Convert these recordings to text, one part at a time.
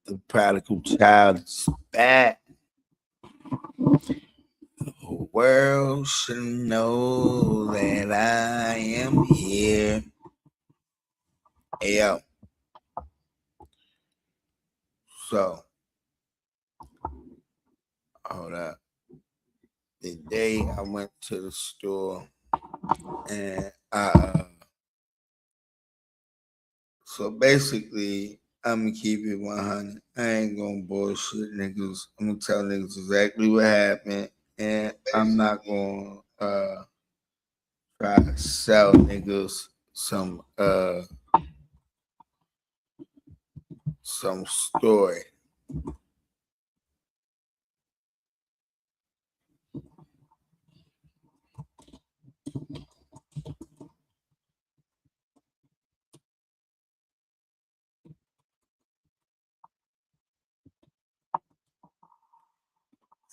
The prodigal child is back. The world should know that I am here. Hey, yo. So, hold up. The day I went to the store and so basically, I'm gonna keep it 100. I ain't gonna bullshit niggas. I'm gonna tell niggas exactly what happened, and I'm not gonna try to sell niggas some story.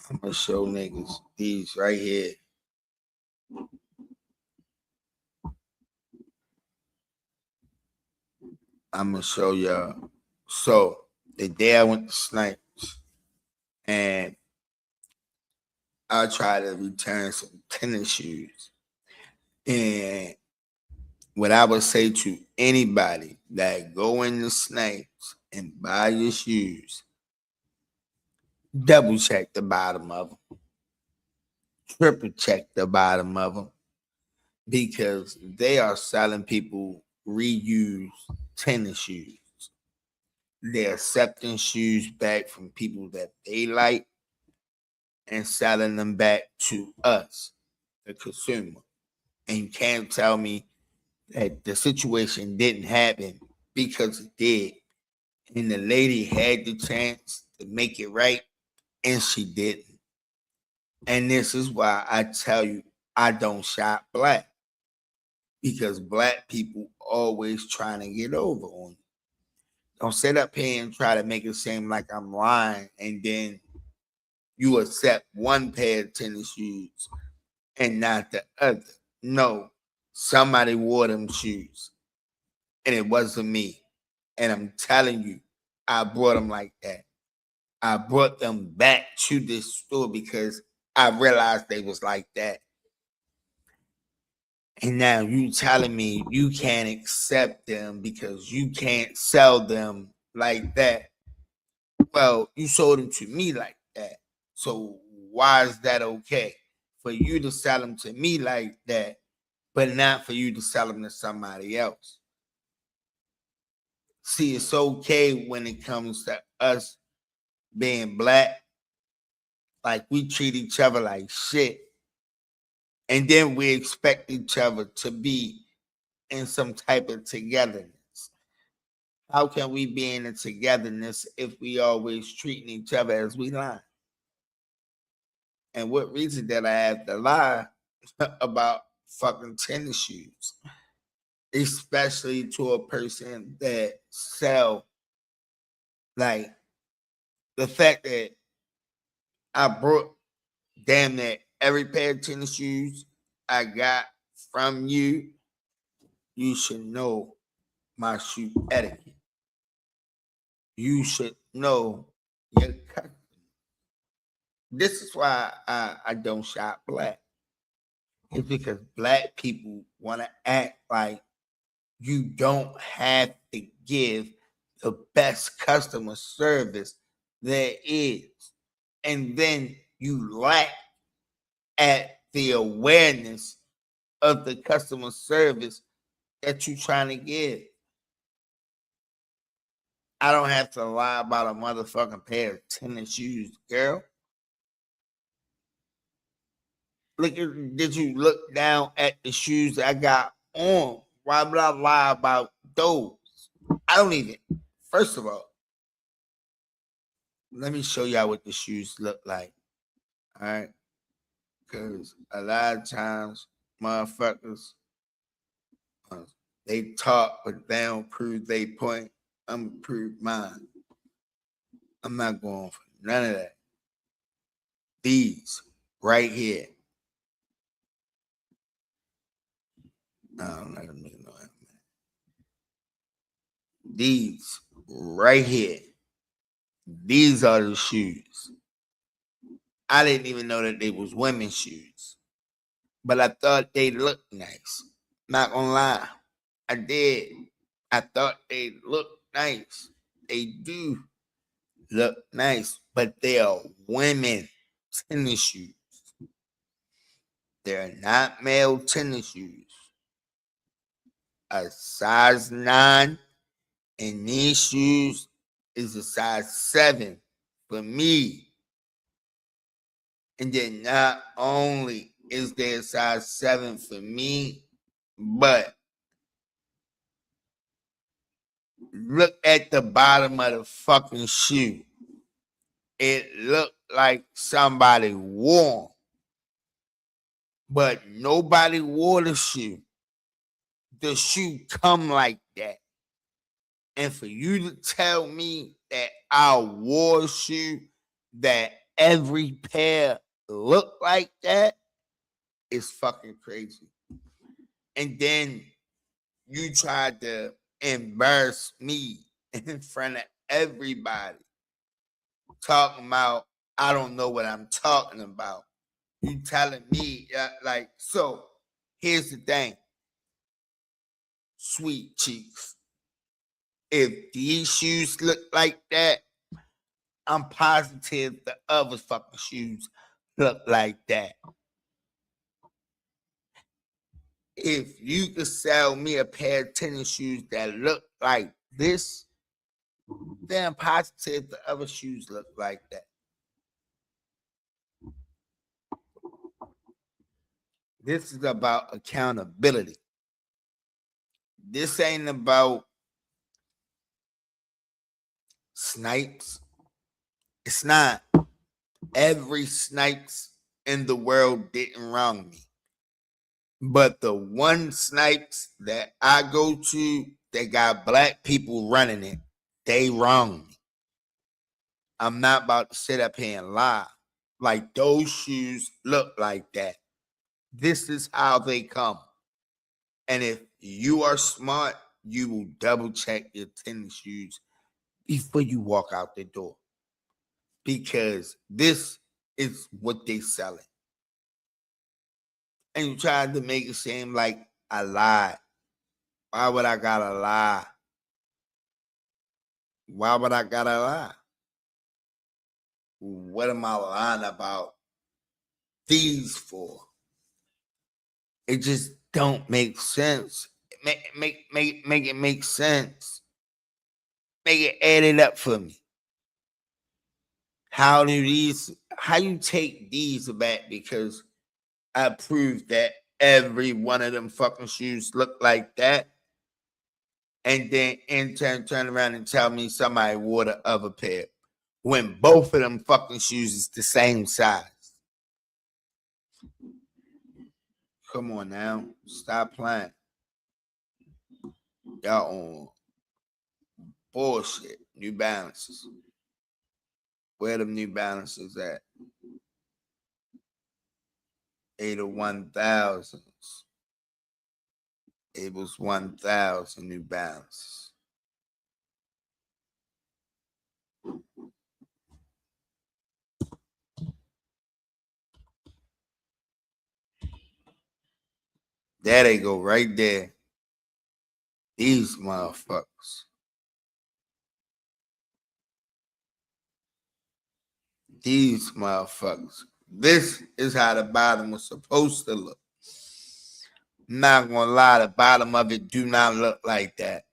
I'm gonna show niggas these right here. I'm gonna show y'all. So the day I went to Snipes and I tried to return some tennis shoes. And what I would say to anybody that go into Snipes and buy your shoes, double check the bottom of them, triple check the bottom of them, because they are selling people reused tennis shoes. They're accepting shoes back from people that they like and selling them back to us, the consumer. And you can't tell me that the situation didn't happen, because it did. And the lady had the chance to make it right, and she didn't. And this is why I tell you, I don't shop black, because black people always trying to get over on you. Don't sit up here and try to make it seem like I'm lying, and then you accept one pair of tennis shoes and not the other. No, somebody wore them shoes, and it wasn't me. And I'm telling you, I brought them like that. I brought them back to this store because I realized they was like that. And now you telling me you can't accept them because you can't sell them like that. Well, you sold them to me like that. So why is that okay? For you to sell them to me like that, but not for you to sell them to somebody else. See, it's okay when it comes to us being black. Like, we treat each other like shit. And then we expect each other to be in some type of togetherness. How can we be in a togetherness if we always treating each other as we lie? And what reason did I have to lie about fucking tennis shoes? Especially to a person that sell, like, the fact that I brought damn near every pair of tennis shoes I got from you, you should know my shoe etiquette. You should know your customer. This is why I don't shop black. It's because black people want to act like you don't have to give the best customer service there is. And then you lack at the awareness of the customer service that you're trying to give. I don't have to lie about a motherfucking pair of tennis shoes, girl. Did you look down at the shoes I got on? Why would I lie about those? I don't even. First of all, let me show y'all what the shoes look like. All right, because a lot of times, motherfuckers, uh, they talk, but they don't prove their point. I'm gonna prove mine. I'm not going for none of that. These right here. I'm not gonna make no. These right here these are the shoes. I didn't even know that they was women's shoes, but I thought they looked nice. Not gonna lie, I did. I thought they looked nice. They do look nice, but they are women tennis shoes. They're not male tennis shoes. A size 9 in these shoes is a size 7 for me. And then not only is there a size 7 for me, but look at the bottom of the fucking shoe. It looked like somebody wore, but nobody wore the shoe. The shoe come like that. And for you to tell me that I wore a shoe that every pair look like that is fucking crazy. And then you tried to embarrass me in front of everybody, talking about I don't know what I'm talking about. You telling me like, so here's the thing, sweet cheeks. If these shoes look like that, I'm positive the other fucking shoes look like that. If you could sell me a pair of tennis shoes that look like this, then I'm positive the other shoes look like that. This is about accountability. This ain't about Snipes. It's not. Every Snipes in the world didn't wrong me. But the one Snipes that I go to that got black people running it, they wrong me. I'm not about to sit up here and lie. Like those shoes look like that. This is how they come. And if you are smart, you will double check your tennis shoes before you walk out the door. Because this is what they selling. And you tried to make it seem like I lied. Why would I gotta lie? Why would I gotta lie? What am I lying about these for? It just don't make sense. Make it make sense. Make it add it up for me. How you take these back because I proved that every one of them fucking shoes look like that. And then in turn around and tell me somebody wore the other pair when both of them fucking shoes is the same size. Come on now. Stop playing. Y'all on bullshit. New Balances. Where them New Balances at? 801,000s. It was 1,000 New Balances. There they go, right there. These motherfuckers. These motherfuckers. This is how the bottom was supposed to look. I'm not gonna lie, the bottom of it do not look like that.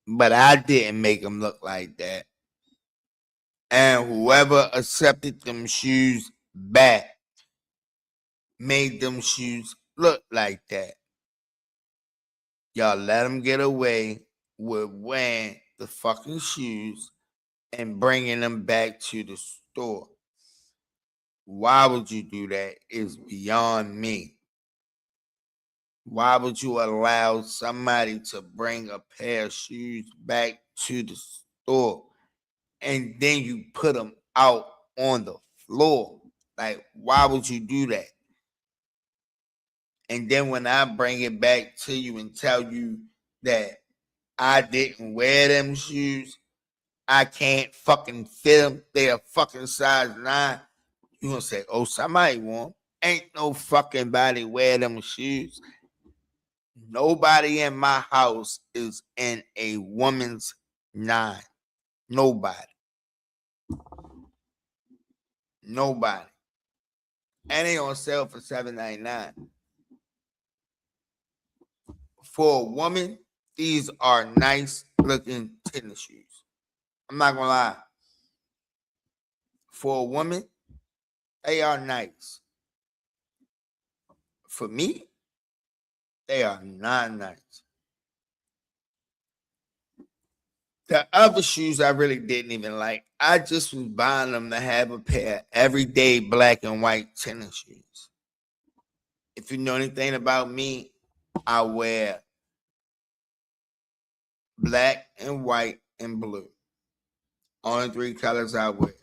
But I didn't make them look like that. And whoever accepted them shoes back made them shoes look like that. Y'all let them get away with wearing the fucking shoes and bringing them back to the store. Why would you do that? Is beyond me. Why would you allow somebody to bring a pair of shoes back to the store and then you put them out on the floor? Like, why would you do that? And then when I bring it back to you and tell you that I didn't wear them shoes, I can't fucking fit them. They are fucking size 9. You gonna say, oh, somebody want 'em. Ain't no fucking body wear them shoes. Nobody in my house is in a woman's 9. Nobody. Nobody. And they on sale for $7.99. For a woman, these are nice looking tennis shoes. I'm not gonna lie. For a woman, they are nice. For me, they are not nice. The other shoes I really didn't even like. I just was buying them to have a pair of everyday black and white tennis shoes. If you know anything about me, I wear black and white and blue. Only 3 colors I wear.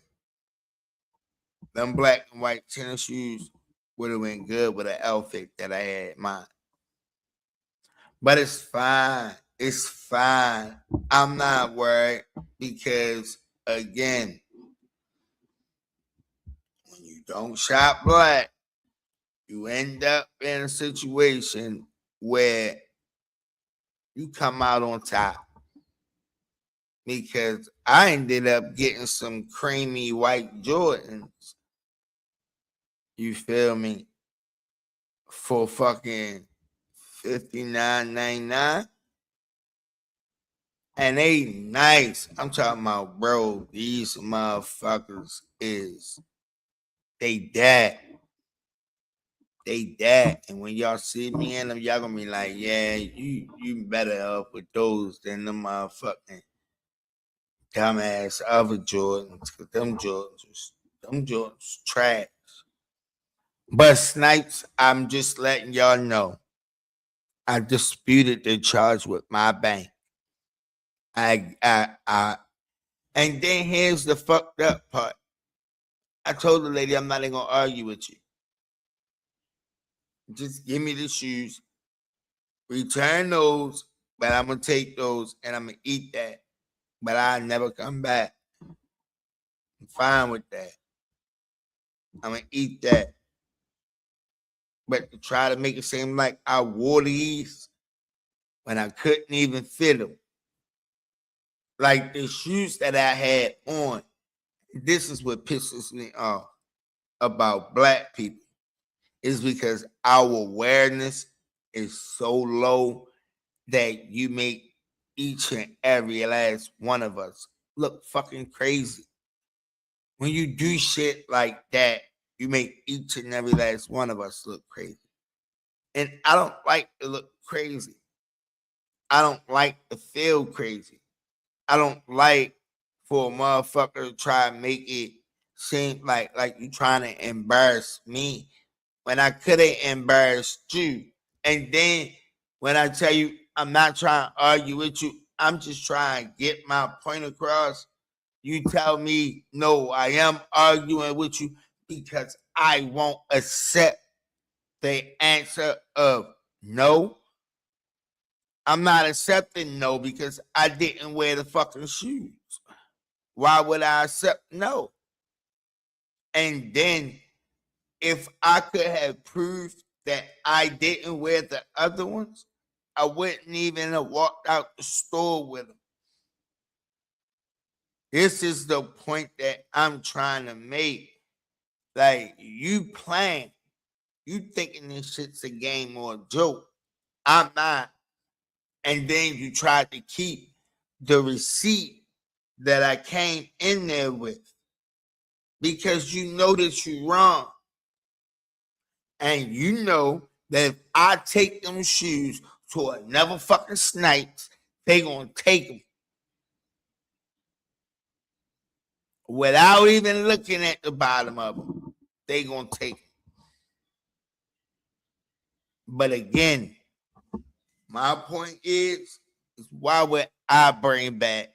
Them black and white tennis shoes would have been good with an outfit that I had in mind. But it's fine. It's fine. I'm not worried because, again, when you don't shop black, you end up in a situation where you come out on top. Because I ended up getting some creamy white Jordans. You feel me? For fucking $59.99. And they nice. I'm talking about, bro, these motherfuckers is they that. They that. And when y'all see me in them, y'all gonna be like, yeah, you better off with those than the motherfucking dumbass other Jordans. Cause them Jordans trash. But Snipes, I'm just letting y'all know. I disputed the charge with my bank. And then here's the fucked up part. I told the lady I'm not even gonna argue with you. Just give me the shoes, return those, but I'm gonna take those and I'm gonna eat that. But I'll never come back. I'm fine with that. I'm gonna eat that. But to try to make it seem like I wore these when I couldn't even fit them. Like the shoes that I had on, this is what pisses me off about black people. Is because our awareness is so low that you make each and every last one of us look fucking crazy. When you do shit like that, you make each and every last one of us look crazy. And I don't like to look crazy. I don't like to feel crazy. I don't like for a motherfucker to try and make it seem like you trying to embarrass me when I could have embarrassed you. And then when I tell you I'm not trying to argue with you, I'm just trying to get my point across. You tell me, no, I am arguing with you because I won't accept the answer of no. I'm not accepting no because I didn't wear the fucking shoes. Why would I accept no? And then if I could have proved that I didn't wear the other ones, I wouldn't even have walked out the store with them. This is the point that I'm trying to make. Like, you playing, you thinking this shit's a game or a joke. I'm not. And then you tried to keep the receipt that I came in there with because you know that you're wrong. And you know that if I take them shoes to another fucking Snipes, they gonna take them without even looking at the bottom of them. They gonna take them. But again, my point is why would I bring back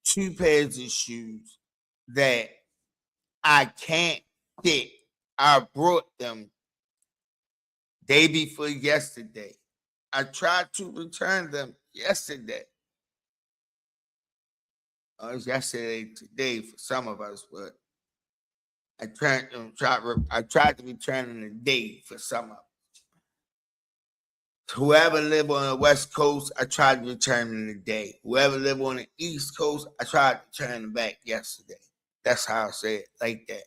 2 pairs of shoes that I can't fit? I brought them day before yesterday. I tried to return them yesterday. It was yesterday, today for some of us, but I tried to return in the day for some of us. Whoever live on the West Coast, I tried to return in the day. Whoever live on the East Coast, I tried to turn them back yesterday. That's how I say it, like that.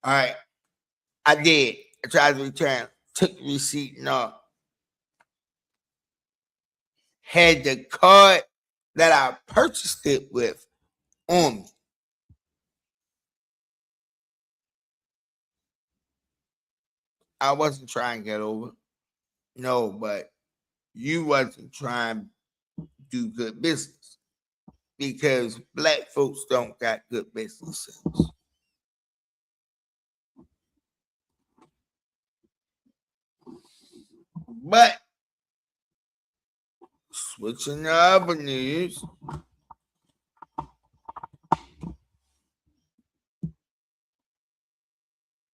All right. I did. I tried to return. Took the receipt and all. Had the card that I purchased it with on me. I wasn't trying to get over. No, but you wasn't trying to do good business because black folks don't got good business sense. But switching to other news.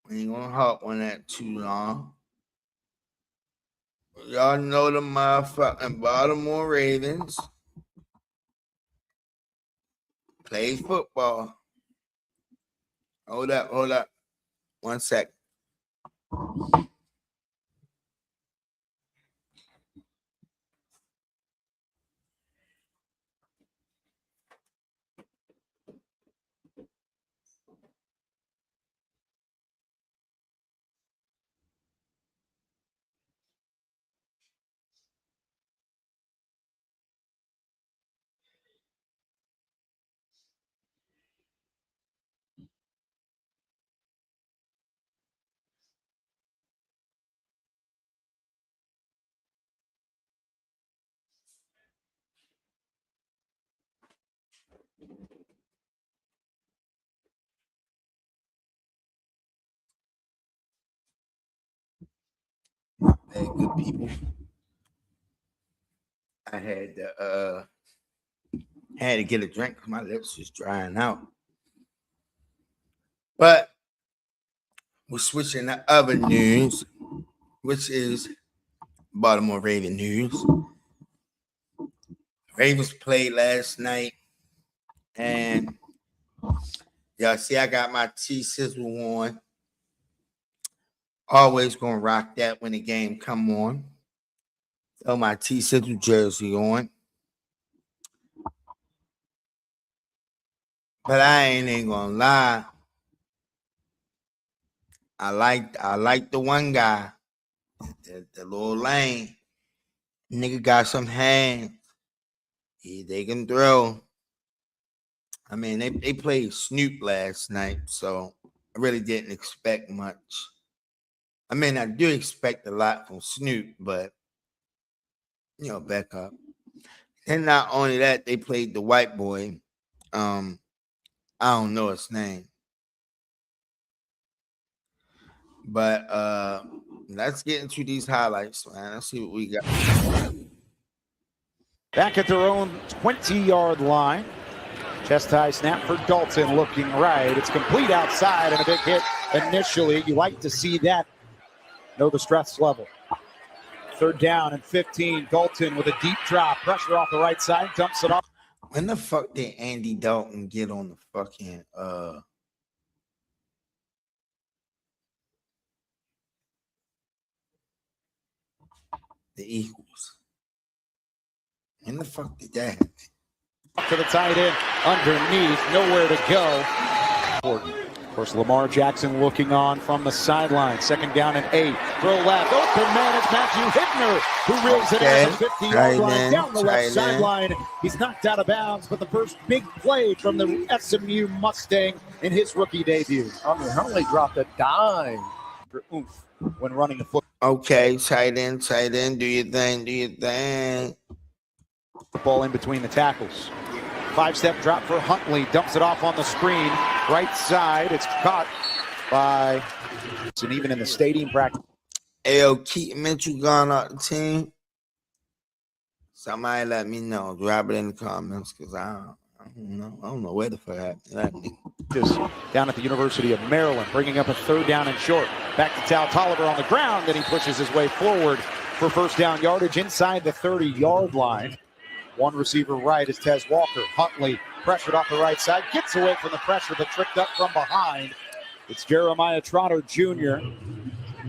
We ain't gonna hop on that too long. Y'all know the motherfucking Baltimore Ravens play football. Hold up. 1 second. Hey, good people. I had to get a drink because my lips was drying out. But we're switching to other news, which is Baltimore Raven news. Ravens played last night, and y'all see I got my T-Sizzle on. Always gonna rock that when the game come on. Throw my T-Sizzle jersey on. But I ain't gonna lie. I like the one guy, the little lane. Nigga got some hands. They can throw. I mean, they played Snoop last night, so I really didn't expect much. I mean, I do expect a lot from Snoop, but back up. And not only that, they played the white boy. I don't know his name. But let's get into these highlights, man. Let's see what we got. Back at their own 20-yard line. Chest high snap for Dalton, looking right. It's complete outside and a big hit initially. You like to see that. Know the stress level. 3rd down and 15. Dalton with a deep drop. Pressure off the right side. Dumps it off. When the fuck did Andy Dalton get on the fucking the Eagles? When the fuck did that happen? To the tight end, underneath, nowhere to go. Of course, Lamar Jackson looking on from the sideline. 2nd down and 8. Throw left, open man, it's Matthew Hittner, who reels it in at the 50-yard line down the left sideline. He's knocked out of bounds, but the first big play from the SMU Mustang in his rookie debut. Huntley dropped a dime for oomph when running the football. Okay, tight end, do your thing. Ball in between the tackles. 5-step drop for Huntley. Dumps it off on the screen. Right side. It's caught by... And even in the stadium practice. Ayo, Keaton Mitchell gone out the team. Somebody let me know. Drop it in the comments because I don't know where the fuck happened. Just down at the University of Maryland, bringing up a 3rd down and short. Back to Tal Tolliver on the ground. Then he pushes his way forward for 1st down yardage inside the 30-yard line. One receiver right is Tez Walker. Huntley pressured off the right side. Gets away from the pressure, but tricked up from behind. It's Jeremiah Trotter Jr.,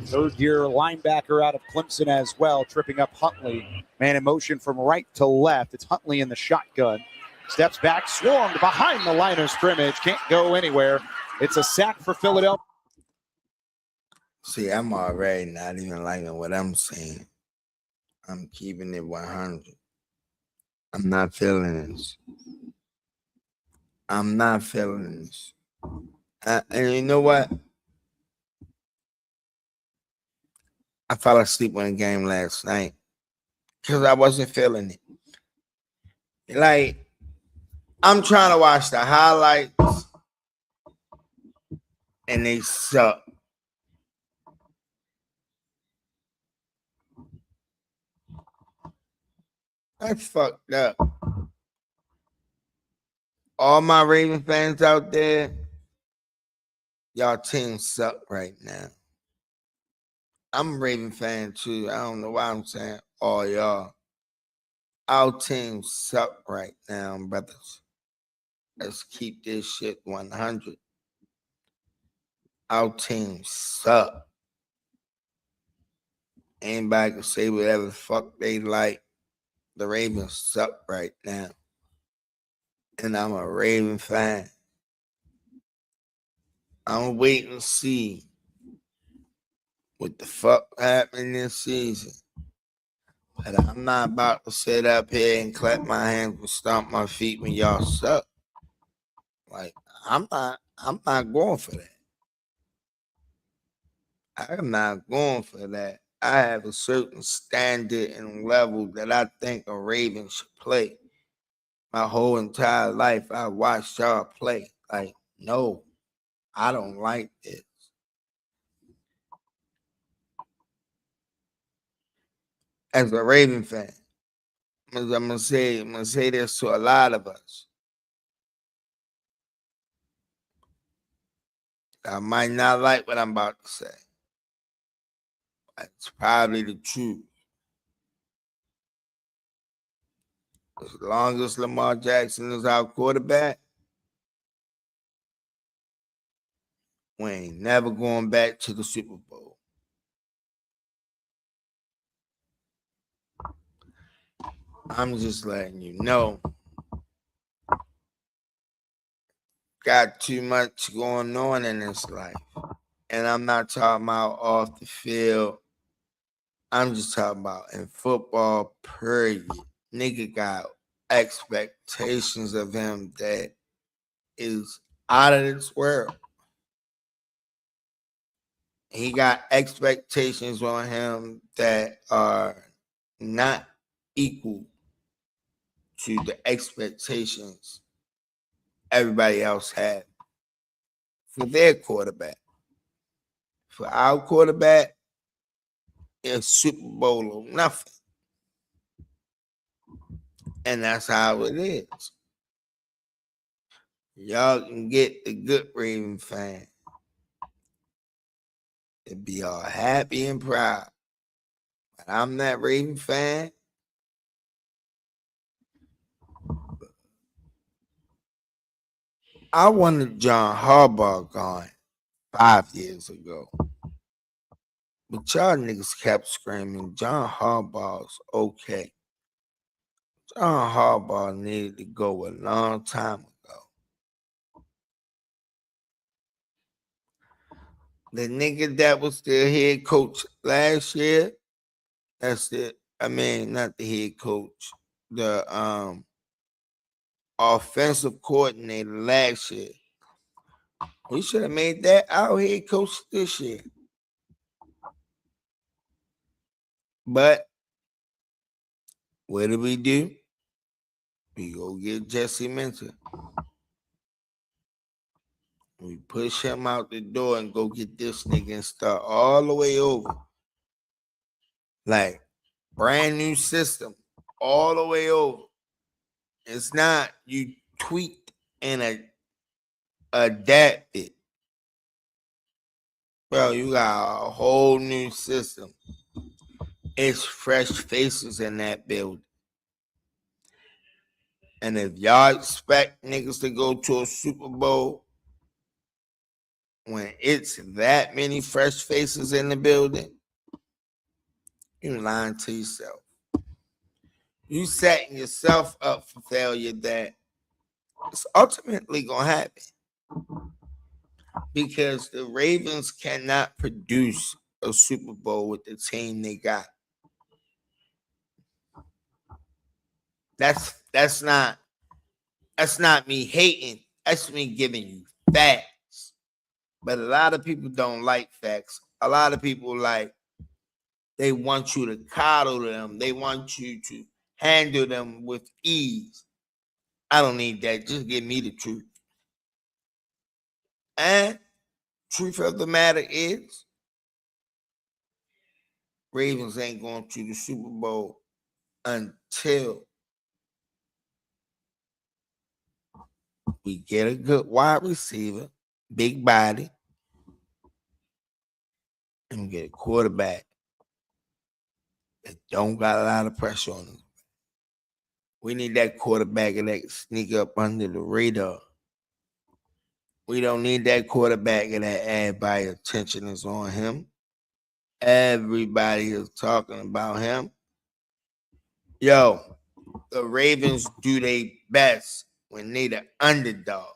third-year linebacker out of Clemson as well, tripping up Huntley. Man in motion from right to left. It's Huntley in the shotgun. Steps back, swarmed behind the line of scrimmage. Can't go anywhere. It's a sack for Philadelphia. See, I'm already not even liking what I'm saying. I'm keeping it 100. I'm not feeling this. I'm not feeling this. And you know what? I fell asleep on the game last night because I wasn't feeling it. Like, I'm trying to watch the highlights and they suck. That's fucked up. All my Raven fans out there, y'all team suck right now. I'm a Raven fan too. I don't know why I'm saying all y'all. Our team suck right now, brothers. Let's keep this shit 100. Our team suck. Anybody can say whatever the fuck they like. The Ravens suck right now. And I'm a Raven fan. I'm waiting to see what the fuck happened this season. But I'm not about to sit up here and clap my hands and stomp my feet when y'all suck. Like, I'm not going for that. I'm not going for that. I have a certain standard and level that I think a Raven should play. My whole entire life, I watched y'all play. Like, no, I don't like this. As a Raven fan, I'm gonna say this to a lot of us. I might not like what I'm about to say. It's probably the truth. As long as Lamar Jackson is our quarterback, we ain't never going back to the Super Bowl. I'm just letting you know. Got too much going on in this life. And I'm not talking about off the field. I'm just talking about in football, period. Nigga got expectations of him that is out of this world. He got expectations on him that are not equal to the expectations everybody else had for their quarterback. For our quarterback, it's Super Bowl or nothing. And that's how it is. Y'all can get the good Raven fan and be all happy and proud. But I'm that Raven fan. I wanted John Harbaugh gone 5 years ago. But y'all niggas kept screaming, John Harbaugh's okay. John Harbaugh needed to go a long time ago. The nigga that was the head coach last year, that's it. I mean, not the head coach, the offensive coordinator last year. We should have made that our head coach this year. But what do? We go get Jesse Minter. We push him out the door and go get this nigga and start all the way over. Like, brand new system, all the way over. It's not you tweak and adapt it. Bro, you got a whole new system. It's fresh faces in that building. And if y'all expect niggas to go to a Super Bowl when it's that many fresh faces in the building, you lying to yourself. You setting yourself up for failure that it's ultimately going to happen. Because the Ravens cannot produce a Super Bowl with the team they got. That's not me hating. That's me giving you facts. But a lot of people don't like facts. A lot of people they want you to coddle them. They want you to handle them with ease. I don't need that. Just give me the truth. And truth of the matter is, Ravens ain't going to the Super Bowl until we get a good wide receiver, big body, and we get a quarterback that don't got a lot of pressure on him. We need that quarterback that can sneak up under the radar. We don't need that quarterback that everybody's attention is on him. Everybody is talking about him. Yo, the Ravens do their best when they the underdog.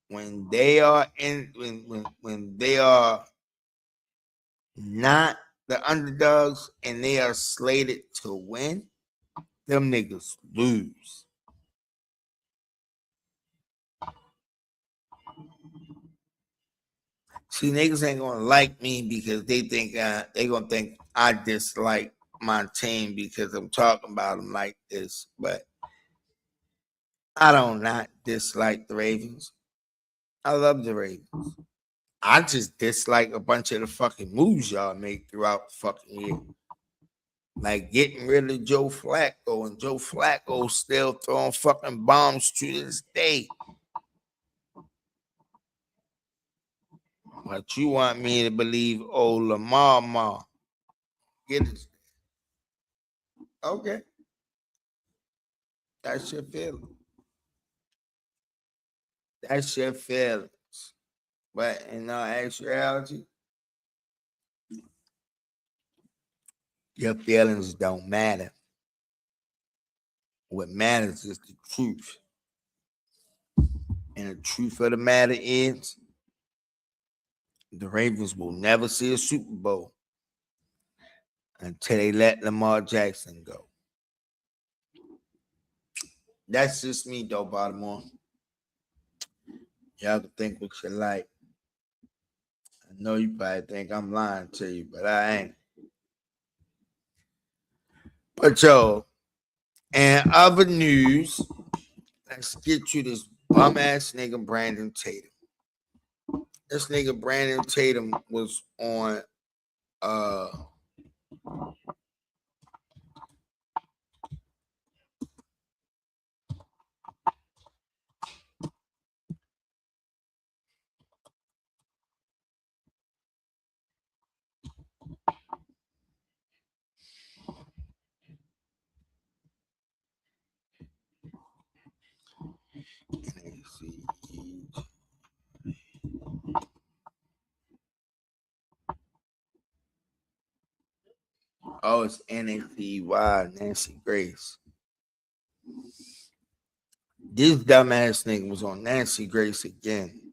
When they are when they are not the underdogs and they are slated to win, them niggas lose. See, niggas ain't gonna like me because they think they gonna think I dislike my team because I'm talking about them like this. But I don't not dislike the Ravens. I love the Ravens. I just dislike a bunch of the fucking moves y'all make throughout the fucking year. Like getting rid of Joe Flacco, and Joe Flacco still throwing fucking bombs to this day. But you want me to believe Lamar? Get it? Okay. That's your feeling. That's your feelings. But in actuality, your feelings don't matter. What matters is the truth. And the truth of the matter is, the Ravens will never see a Super Bowl until they let Lamar Jackson go. That's just me, though, Baltimore. Y'all can think what you like. I know you probably think I'm lying to you, but I ain't. But yo, in other news, let's get to this bum ass nigga Brandon Tatum. This nigga Brandon Tatum was on it's NACY, Nancy Grace. This dumbass nigga was on Nancy Grace again.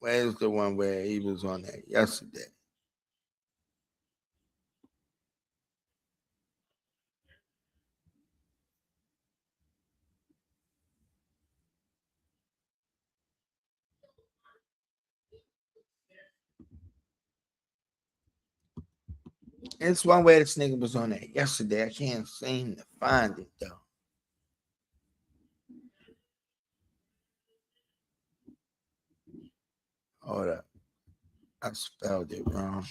Where's the one where he was on that yesterday? It's one where this nigga was on that yesterday. I can't seem to find it though. Hold up. I spelled it wrong.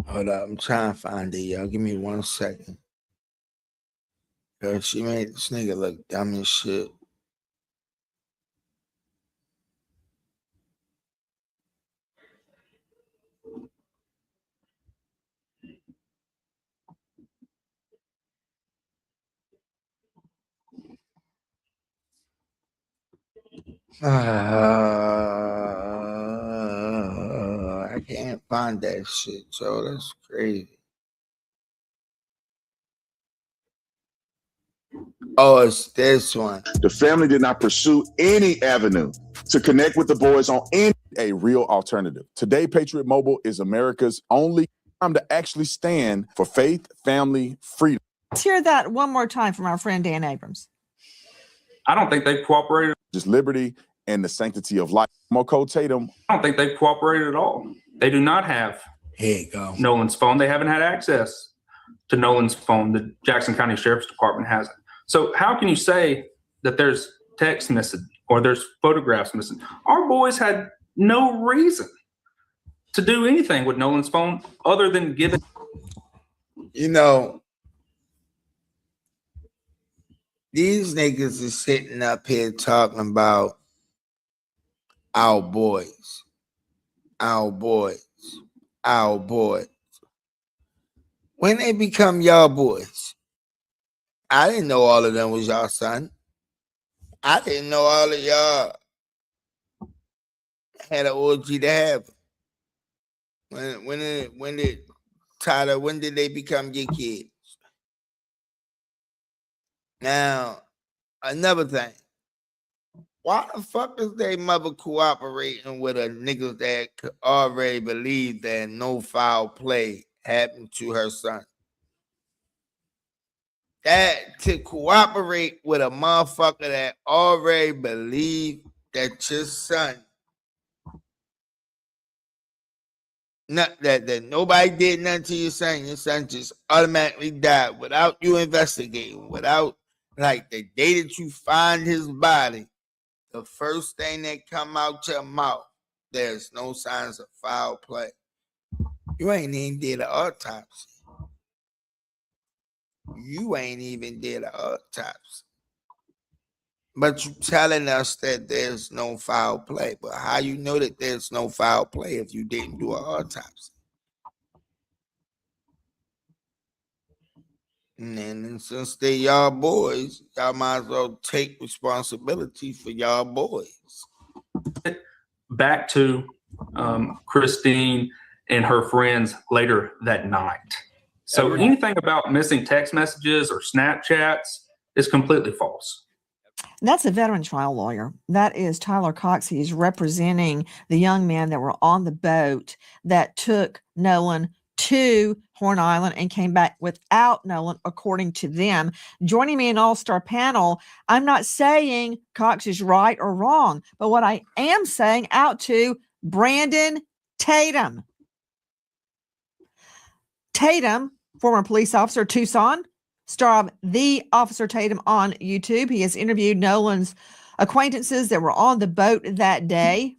Hold up, I'm trying to find it, y'all. Give me 1 second. Cause she made this nigga look dumb as shit. I can't find that shit, Joe. That's crazy. Oh, it's this one. The family did not pursue any avenue to connect with the boys on a real alternative. Today, Patriot Mobile is America's only time to actually stand for faith, family, freedom. Let's hear that one more time from our friend Dan Abrams. I don't think they cooperated. Just liberty and the sanctity of life. Moko Tatum. I don't think they cooperated at all. They do not have Here you go. Nolan's phone. They haven't had access to Nolan's phone. The Jackson County Sheriff's Department hasn't. So how can you say that there's text missing or there's photographs missing? Our boys had no reason to do anything with Nolan's phone other than give it. You know, these niggas is sitting up here talking about our boys, our boys, our boys. When they become y'all boys, I didn't know all of them was y'all son. I didn't know all of y'all had an orgy to have. When did Tyler? When did they become your kids? Now, another thing. Why the fuck is they mother cooperating with a nigga that could already believe that no foul play happened to her son? That to cooperate with a motherfucker that already believe that your son, that nobody did nothing to your son just automatically died without you investigating, without like the day that you find his body, the first thing that come out your mouth, there's no signs of foul play. You ain't even did an autopsy. You ain't even did an autopsy. But you telling us that there's no foul play. But how you know that there's no foul play if you didn't do an autopsy? And then since they y'all boys, y'all might as well take responsibility for y'all boys. Back to Christine and her friends later that night. So anything about missing text messages or Snapchats is completely false. That's a veteran trial lawyer. That is Tyler Cox. He's representing the young men that were on the boat that took Nolan to Horn Island and came back without Nolan, according to them. Joining me in all-star panel, I'm not saying Cox is right or wrong, but what I am saying out to Brandon Tatum. Tatum, former police officer, Tucson, star of The Officer Tatum on YouTube. He has interviewed Nolan's acquaintances that were on the boat that day.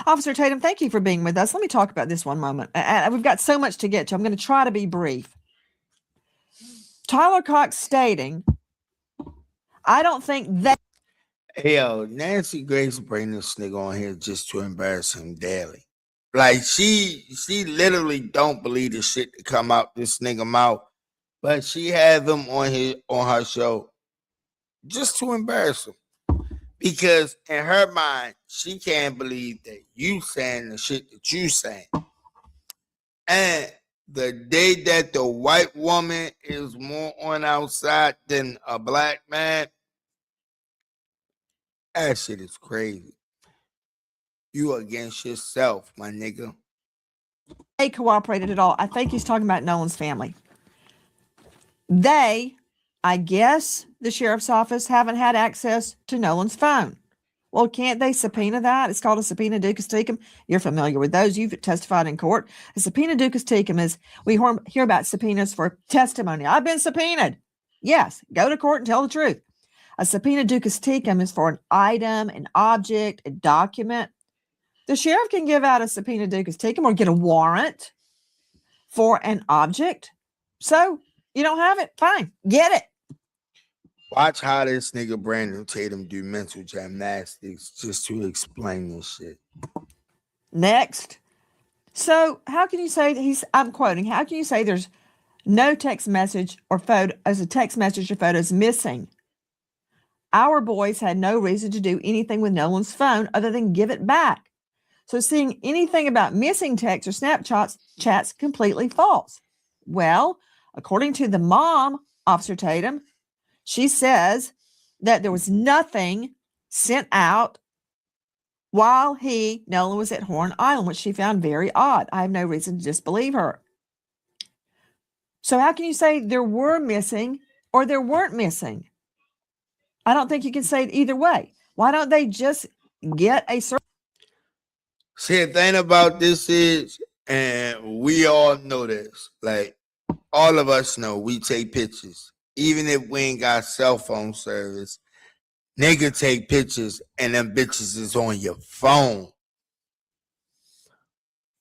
Officer Tatum, thank you for being with us. Let me talk about this one moment. We've got so much to get to. I'm going to try to be brief. Tyler Cox stating, I don't think that. Hey, yo, Nancy Grace bring this nigga on here just to embarrass him daily. Like she literally don't believe the shit to come out this nigga mouth, but she have him on her show just to embarrass him. Because in her mind, she can't believe that you saying the shit that you saying. And the day that the white woman is more on outside than a black man, that shit is crazy. You against yourself, my nigga. They cooperated at all. I think he's talking about Nolan's family. They, I guess, the sheriff's office haven't had access to Nolan's phone. Well, can't they subpoena that? It's called a subpoena ducis tecum. You're familiar with those. You've testified in court. A subpoena ducis tecum is, we hear about subpoenas for testimony. I've been subpoenaed. Yes, go to court and tell the truth. A subpoena ducis tecum is for an item, an object, a document. The sheriff can give out a subpoena ducus tecum or get a warrant for an object. So you don't have it, fine, get it. Watch how this nigga Brandon Tatum do mental gymnastics just to explain this shit. Next. So how can you say I'm quoting, how can you say there's no text message or photo as a text message or photos missing? Our boys had no reason to do anything with Nolan's phone other than give it back. So seeing anything about missing texts or Snapchats completely false. Well, according to the mom, Officer Tatum, she says that there was nothing sent out while Nolan was at Horn Island, which she found very odd. I have no reason to disbelieve her. So how can you say there were missing or there weren't missing? I don't think you can say it either way. Why don't they just get a search? See, the thing about this is, and we all know this, like all of us know we take pictures. Even if we ain't got cell phone service, nigga take pictures and them bitches is on your phone.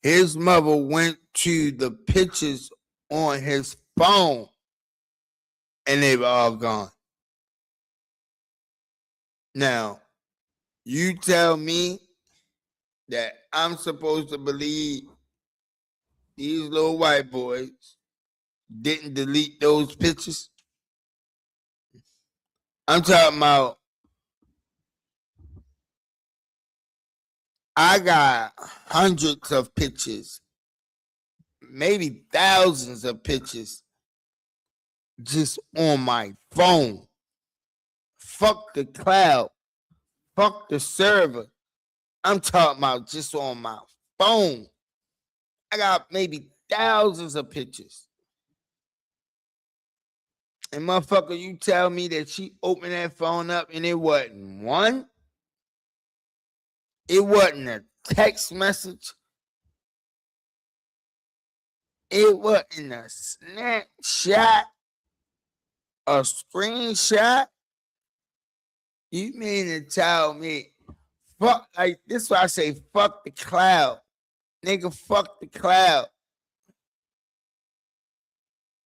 His mother went to the pictures on his phone and they were all gone. Now, you tell me that I'm supposed to believe these little white boys didn't delete those pictures? I'm talking about I got hundreds of pictures, maybe thousands of pictures just on my phone. Fuck the cloud. Fuck the server. I'm talking about just on my phone. I got maybe thousands of pictures. And motherfucker, you tell me that she opened that phone up and it wasn't one? It wasn't a text message. It wasn't a snapshot, a screenshot. You mean to tell me, fuck, like this is why I say fuck the cloud. Nigga, fuck the cloud.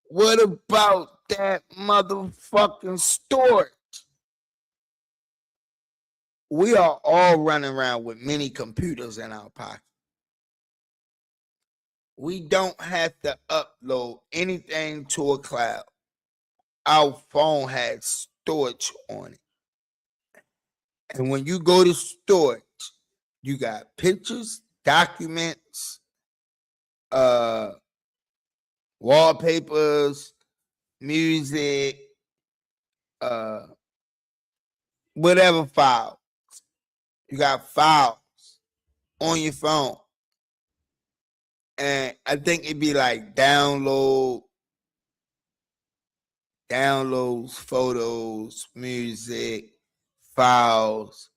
What about that motherfucking storage? We are all running around with mini computers in our pocket. We don't have to upload anything to a cloud. Our phone has storage on it. And when you go to storage, you got pictures, documents, wallpapers, music, whatever files. You got files on your phone. And I think it'd be like downloads, photos, music, files,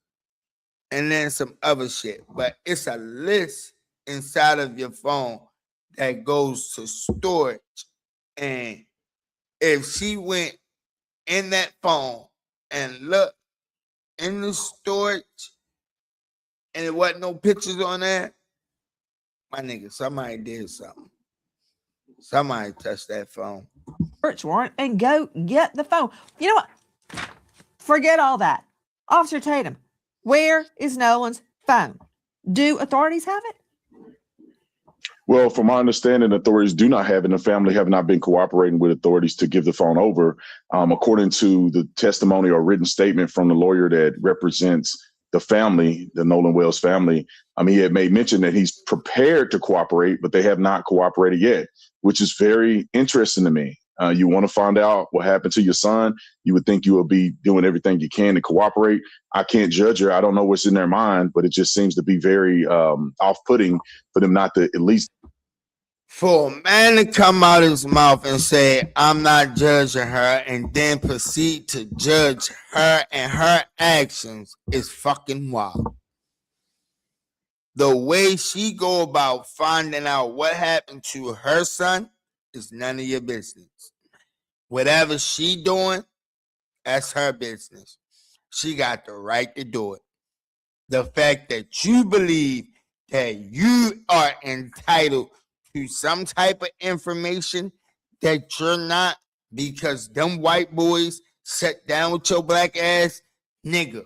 and then some other shit. But it's a list inside of your phone that goes to storage. And if she went in that phone and looked in the storage and there wasn't no pictures on there, my nigga, somebody did something. Somebody touched that phone. Search warrant and go get the phone. You know what? Forget all that. Officer Tatum, where is Nolan's phone? Do authorities have it? Well, from my understanding, authorities do not have it, and the family have not been cooperating with authorities to give the phone over. According to the testimony or written statement from the lawyer that represents the family, the Nolan Wells family, he had made mention that he's prepared to cooperate, but they have not cooperated yet, which is very interesting to me. You want to find out what happened to your son. You would think you would be doing everything you can to cooperate. I can't judge her. I don't know what's in their mind, but it just seems to be very off-putting for them not to at least. For a man to come out his mouth and say, I'm not judging her, and then proceed to judge her and her actions is fucking wild. The way she go about finding out what happened to her son is none of your business. Whatever she doing, that's her business. She got the right to do it. The fact that you believe that you are entitled to some type of information that you're not, because them white boys sat down with your black ass, nigga,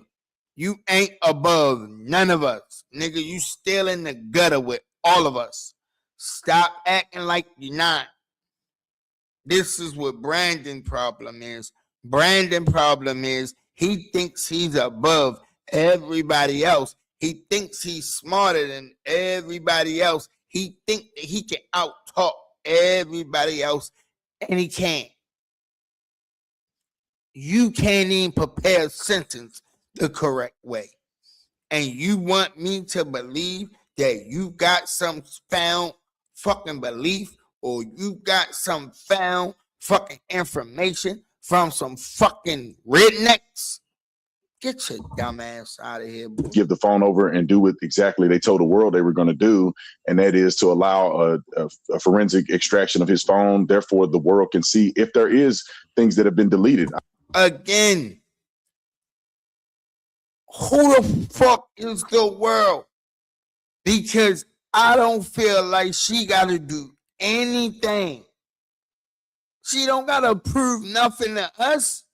you ain't above none of us. Nigga, you still in the gutter with all of us. Stop acting like you're not. This is what Brandon problem is. Brandon problem is he thinks he's above everybody else. He thinks he's smarter than everybody else. He thinks that he can out-talk everybody else, and he can't. You can't even prepare a sentence the correct way. And you want me to believe that you got some found fucking belief, or you got some found fucking information from some fucking rednecks? Get your dumb ass out of here, bro. Give the phone over and do what exactly they told the world they were going to do, and that is to allow a forensic extraction of his phone. Therefore, the world can see if there is things that have been deleted. Again, who the fuck is the world? Because I don't feel like she got to do anything. She don't got to prove nothing to us.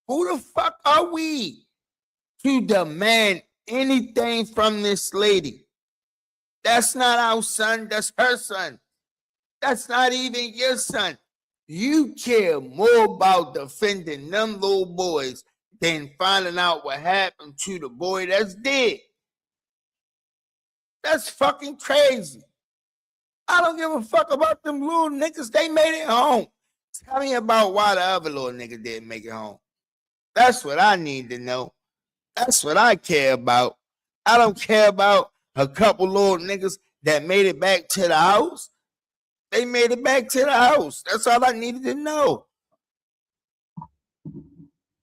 Who the fuck are we to demand anything from this lady? That's not our son. That's her son. That's not even your son. You care more about defending them little boys than finding out what happened to the boy that's dead. That's fucking crazy. I don't give a fuck about them little niggas. They made it home. Tell me about why the other little nigga didn't make it home. That's what I need to know. That's what I care about. I don't care about a couple little niggas that made it back to the house. They made it back to the house. That's all I needed to know.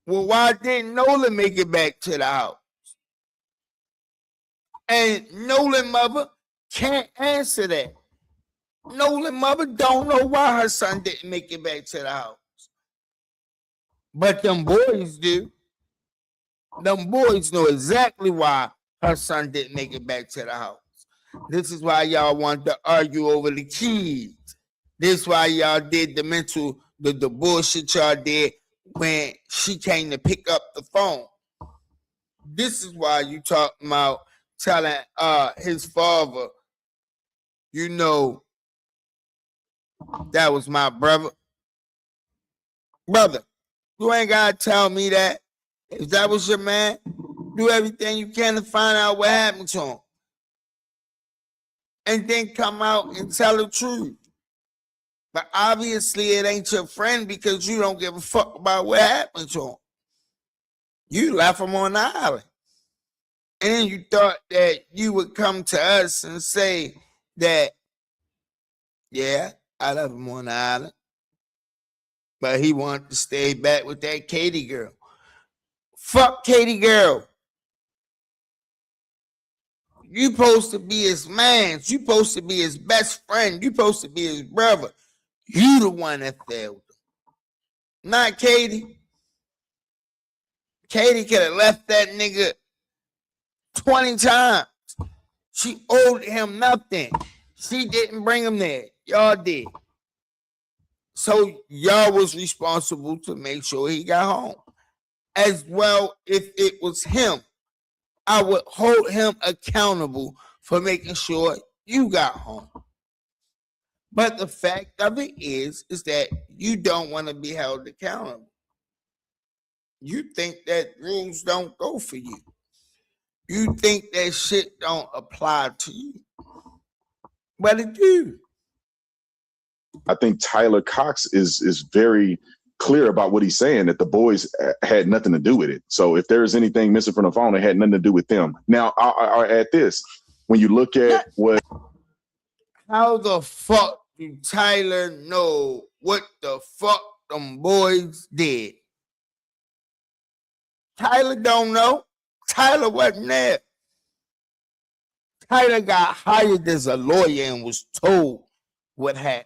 Well, why didn't Nolan make it back to the house? And Nolan mother can't answer that. Nolan mother don't know why her son didn't make it back to the house. But them boys do. Them boys know exactly why her son didn't make it back to the house. This is why y'all want to argue over the kids. This is why y'all did the bullshit y'all did when she came to pick up the phone. This is why you talking about telling his father, you know, that was my brother. Brother, you ain't gotta tell me that. If that was your man, do everything you can to find out what happened to him. And then come out and tell the truth. But obviously it ain't your friend because you don't give a fuck about what happened to him. You left him on the island. And then you thought that you would come to us and say that, yeah, I left him on the island. But he wanted to stay back with that Katie girl. Fuck Katie girl. You supposed to be his man. You supposed to be his best friend. You supposed to be his brother. You the one that failed him. Not Katie. Katie could have left that nigga 20 times. She owed him nothing. She didn't bring him there. Y'all did. So y'all was responsible to make sure he got home. As well, if it was him, I would hold him accountable for making sure you got home. But the fact of it is that you don't want to be held accountable. You think that rules don't go for you. You think that shit don't apply to you. But it do. I think Tyler Cox is very clear about what he's saying, that the boys had nothing to do with it. So if there is anything missing from the phone, it had nothing to do with them. Now, I'll add this. When you look at what... How the fuck do Tyler know what the fuck them boys did? Tyler don't know. Tyler wasn't there. Tyler got hired as a lawyer and was told what happened.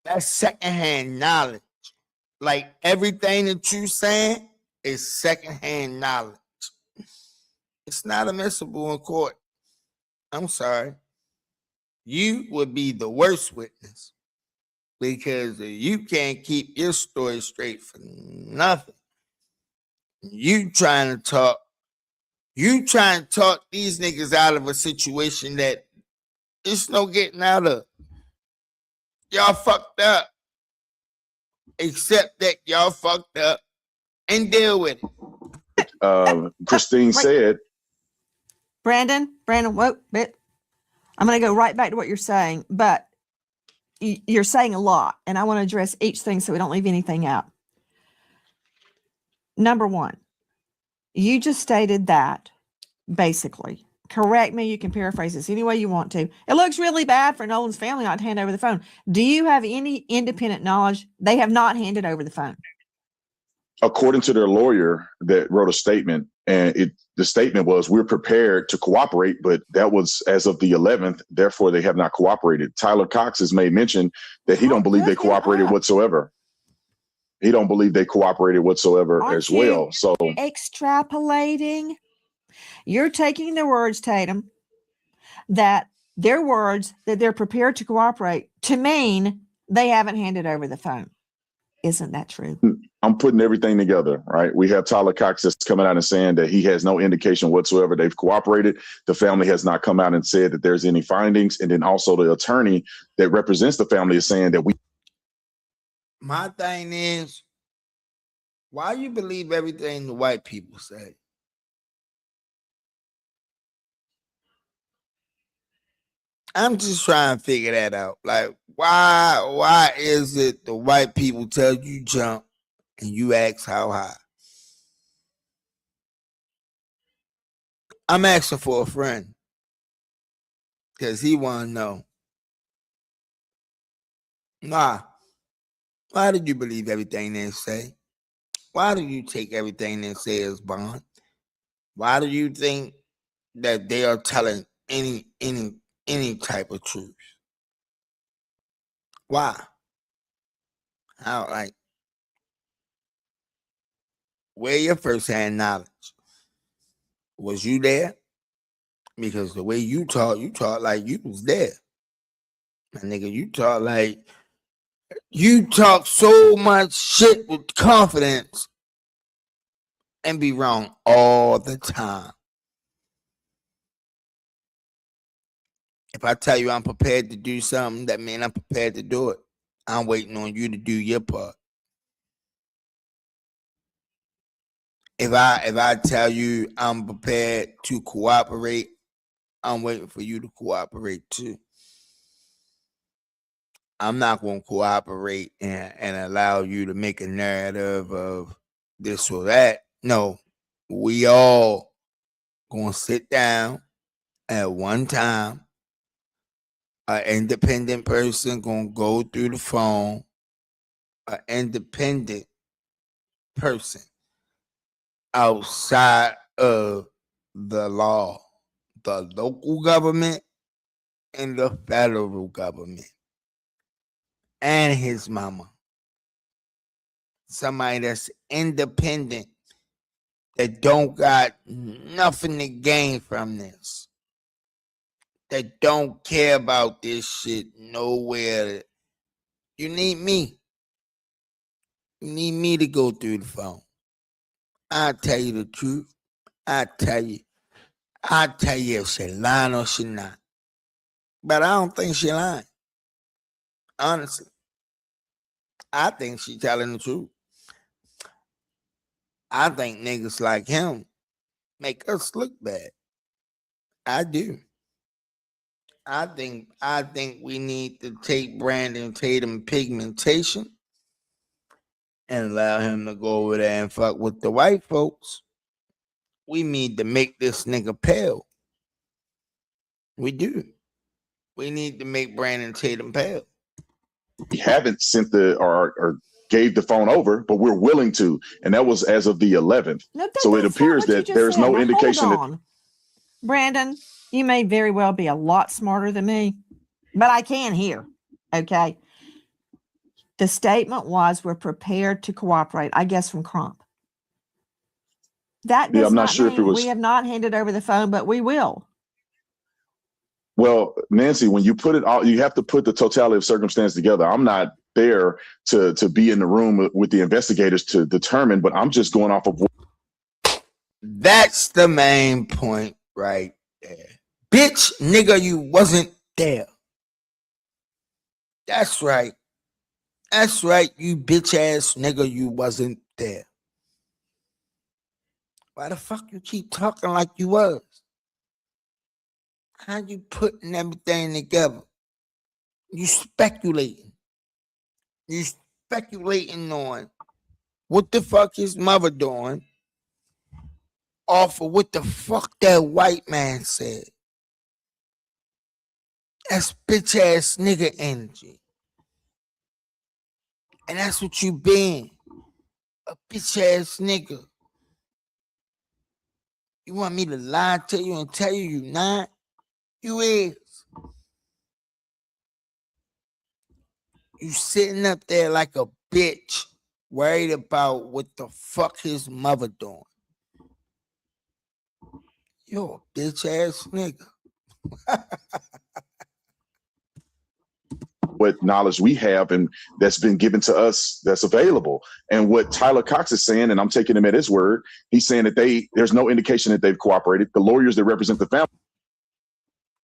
That's secondhand knowledge. Like everything that you saying is secondhand knowledge. It's not admissible in court. I'm sorry. You would be the worst witness because you can't keep your story straight for nothing. You trying to talk these niggas out of a situation that it's no getting out of. Y'all fucked up. Accept that y'all fucked up and deal with it. Christine said, Brandon, whoa, bit. I'm going to go right back to what you're saying, but you're saying a lot, and I want to address each thing so we don't leave anything out. Number one, you just stated that, basically. Correct me, you can paraphrase this any way you want to. It looks really bad for Nolan's family not to hand over the phone. Do you have any independent knowledge they have not handed over the phone? according to their lawyer that wrote a statement, and the statement was, we're prepared to cooperate, but that was as of the 11th. Therefore, they have not cooperated. Tyler Cox has made mention that he don't believe they cooperated whatsoever. He don't believe they cooperated whatsoever as well. So extrapolating, you're taking the words, Tatum, that their words that they're prepared to cooperate to mean they haven't handed over the phone. Isn't that true? I'm putting everything together, right? We have Tyler Cox that's coming out and saying that he has no indication whatsoever they've cooperated. The family has not come out and said that there's any findings. And then also the attorney that represents the family is saying that we. My thing is, why you believe everything the white people say? I'm just trying to figure that out. Like, why is it the white people tell you jump and you ask how high? I'm asking for a friend because he want to know. Why did you believe everything they say? Why do you take everything they say as bond? Why do you think that they are telling any type of truth? Why? How, like, where your first-hand knowledge? Was you there? Because the way you talk like you was there. My nigga, you talk so much shit with confidence and be wrong all the time. If I tell you I'm prepared to do something, that means I'm prepared to do it. I'm waiting on you to do your part. If I tell you I'm prepared to cooperate, I'm waiting for you to cooperate too. I'm not going to cooperate and allow you to make a narrative of this or that. No, we all going to sit down at one time. An independent person going to go through the phone. An independent person outside of the law, the local government and the federal government, and his mama. Somebody that's independent, that don't got nothing to gain from this, that don't care about this shit nowhere. You need me. You need me to go through the phone. I'll tell you the truth. I'll tell you if she lying or she not. But I don't think she lying. Honestly. I think she telling the truth. I think niggas like him make us look bad. I do. I think we need to take Brandon Tatum pigmentation and allow him to go over there and fuck with the white folks. We need to make this nigga pale. We do. We need to make Brandon Tatum pale. We haven't sent or gave the phone over, but we're willing to. And that was as of the 11th. No, so it appears that there's no indication that. Brandon, you may very well be a lot smarter than me, but I can hear. Okay. The statement was, we're prepared to cooperate, I guess, from Crump. That does I'm not sure if it was. We have not handed over the phone, but we will. Well, Nancy, when you put it all, you have to put the totality of circumstance together. I'm not there to be in the room with the investigators to determine, but I'm just going off of That's the main point right there. Bitch, nigga, you wasn't there. That's right. That's right, you bitch ass nigga, you wasn't there. Why the fuck you keep talking like you was? How you putting everything together? You speculating. You speculating on what the fuck his mother doing off of what the fuck that white man said. That's bitch ass nigga energy. And that's what you been. A bitch ass nigga. You want me to lie to you and tell you you not? You is. You sitting up there like a bitch, worried about what the fuck his mother doing. You're a bitch ass nigga. what knowledge we have and that's been given to us that's available. And what Tyler Cox is saying, and I'm taking him at his word, he's saying that there's no indication that they've cooperated. The lawyers that represent the family.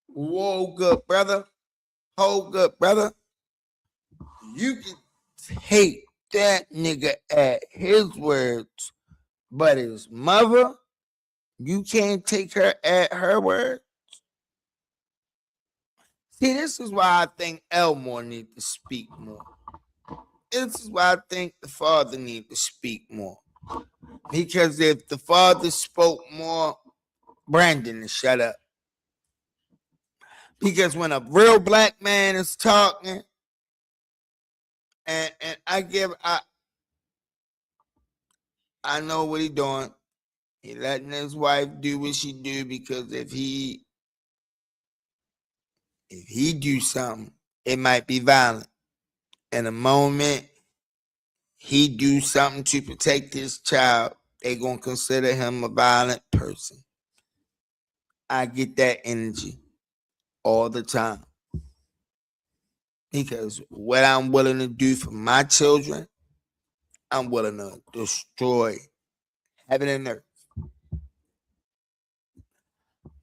Whoa, good brother. Hold good brother. You can take that nigga at his words, but his mother, you can't take her at her word. See, this is why I think Elmore needs to speak more. This is why I think the father needs to speak more. Because if the father spoke more, Brandon would shut up. Because when a real black man is talking, and I know what he's doing. He letting his wife do what she do, because if he do something, it might be violent. In a moment he do something to protect his child, they gonna consider him a violent person. I get that energy all the time. Because what I'm willing to do for my children, I'm willing to destroy heaven and earth.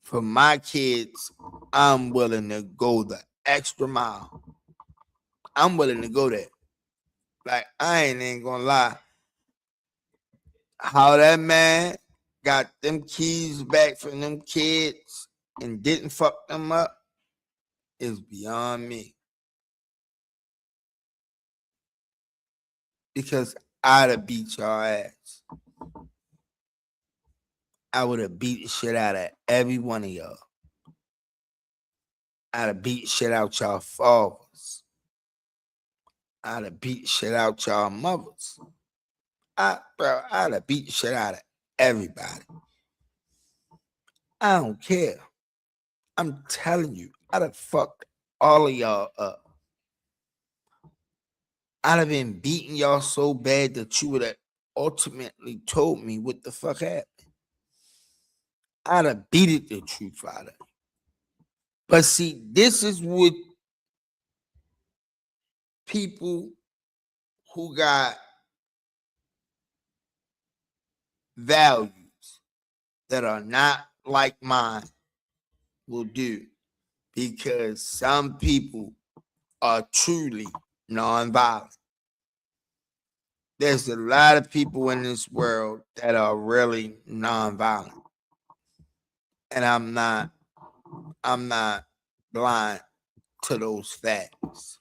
For my kids, I'm willing to go the extra mile. I'm willing to go there. Like, I ain't gonna lie. How that man got them keys back from them kids and didn't fuck them up is beyond me. Because I'd have beat y'all ass. I would have beat the shit out of every one of y'all. I'd have beat the shit out y'all fathers. I'd have beat the shit out y'all mothers. I'd have beat the shit out of everybody. I don't care. I'm telling you, I'd have fucked all of y'all up. I'd have been beating y'all so bad that you would have ultimately told me what the fuck happened. I'd have beat it the truth out of you. But see, this is what people who got values that are not like mine will do. Because some people are truly nonviolent. There's a lot of people in this world that are really nonviolent. And I'm not blind to those facts.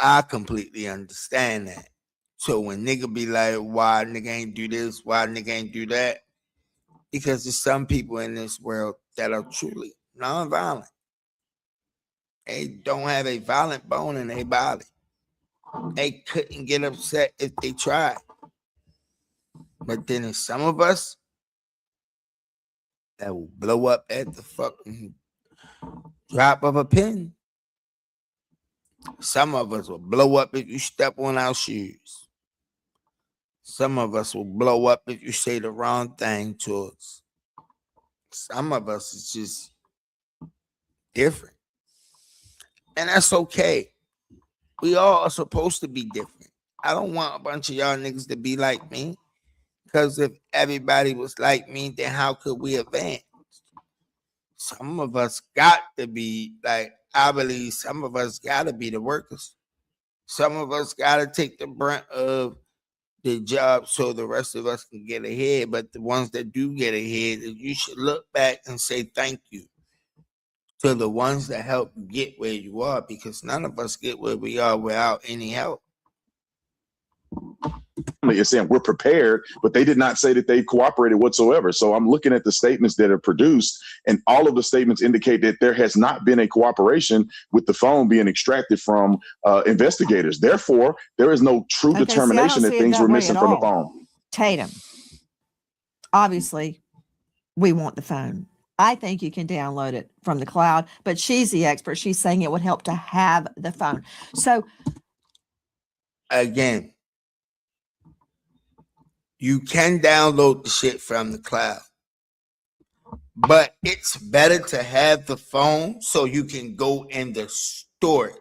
I completely understand that. So when nigga be like, why nigga ain't do this, why nigga ain't do that? Because there's some people in this world that are truly nonviolent. They don't have a violent bone in their body. They couldn't get upset if they tried. But then there's some of us that will blow up at the fucking drop of a pin. Some of us will blow up if you step on our shoes. Some of us will blow up if you say the wrong thing to us. Some of us is just different. And that's okay. We all are supposed to be different. I don't want a bunch of y'all niggas to be like me. Because if everybody was like me, then how could we advance? Some of us got to be like, I believe some of us got to be the workers. Some of us got to take the brunt of the job so the rest of us can get ahead. But the ones that do get ahead, you should look back and say thank you to the ones that help you get where you are, because none of us get where we are without any help. Is saying we're prepared, but they did not say that they cooperated whatsoever. So I'm looking at the statements that are produced, and all of the statements indicate that there has not been a cooperation with the phone being extracted from investigators. Therefore, there is no true determination that things were missing from the phone. Tatum, obviously, we want the phone. I think you can download it from the cloud, but she's the expert. She's saying it would help to have the phone. So, again, you can download the shit from the cloud, but it's better to have the phone so you can go in the storage.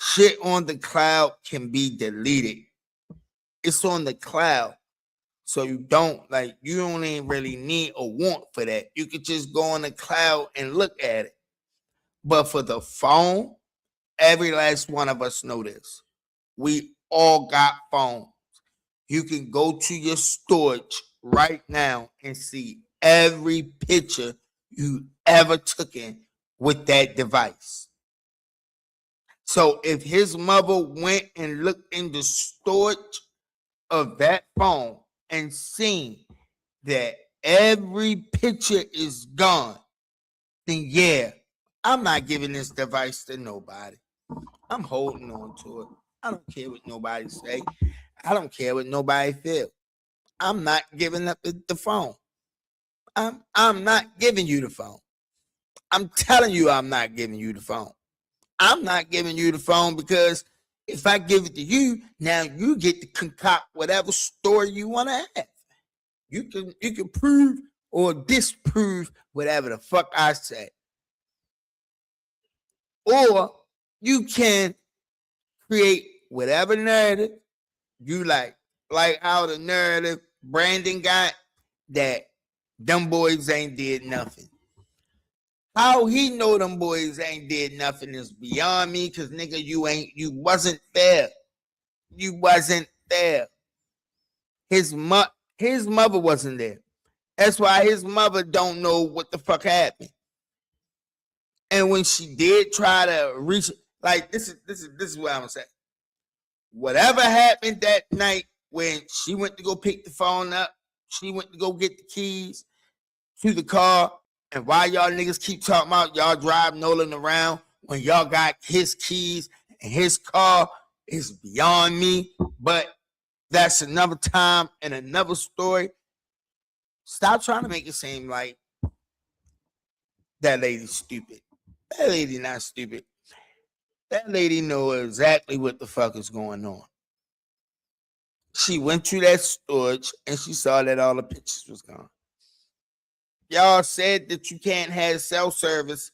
Shit on the cloud can be deleted. It's on the cloud. So you don't even really need a want for that. You could just go on the cloud and look at it. But for the phone, every last one of us know this. We all got phones. You can go to your storage right now and see every picture you ever took in with that device. So if his mother went and looked in the storage of that phone and seen that every picture is gone, then yeah, I'm not giving this device to nobody. I'm holding on to it. I don't care what nobody say. I don't care what nobody feel. I'm not giving up the phone. I'm not giving you the phone. I'm telling you I'm not giving you the phone. I'm not giving you the phone because if I give it to you, now you get to concoct whatever story you want to have. You can prove or disprove whatever the fuck I say. Or you can create whatever narrative you like how the narrative Brandon got that them boys ain't did nothing. How he know them boys ain't did nothing is beyond me, because nigga, you wasn't there. You wasn't there. His mother wasn't there. That's why his mother don't know what the fuck happened. And when she did try to reach, like this is what I'm gonna say. Whatever happened that night when she went to go pick the phone up, she went to go get the keys to the car, and why y'all niggas keep talking about y'all drive Nolan around when y'all got his keys and his car is beyond me. But that's another time and another story. Stop trying to make it seem like that lady's stupid. That lady not stupid. That lady know exactly what the fuck is going on. She went to that storage and she saw that all the pictures was gone. Y'all said that you can't have cell service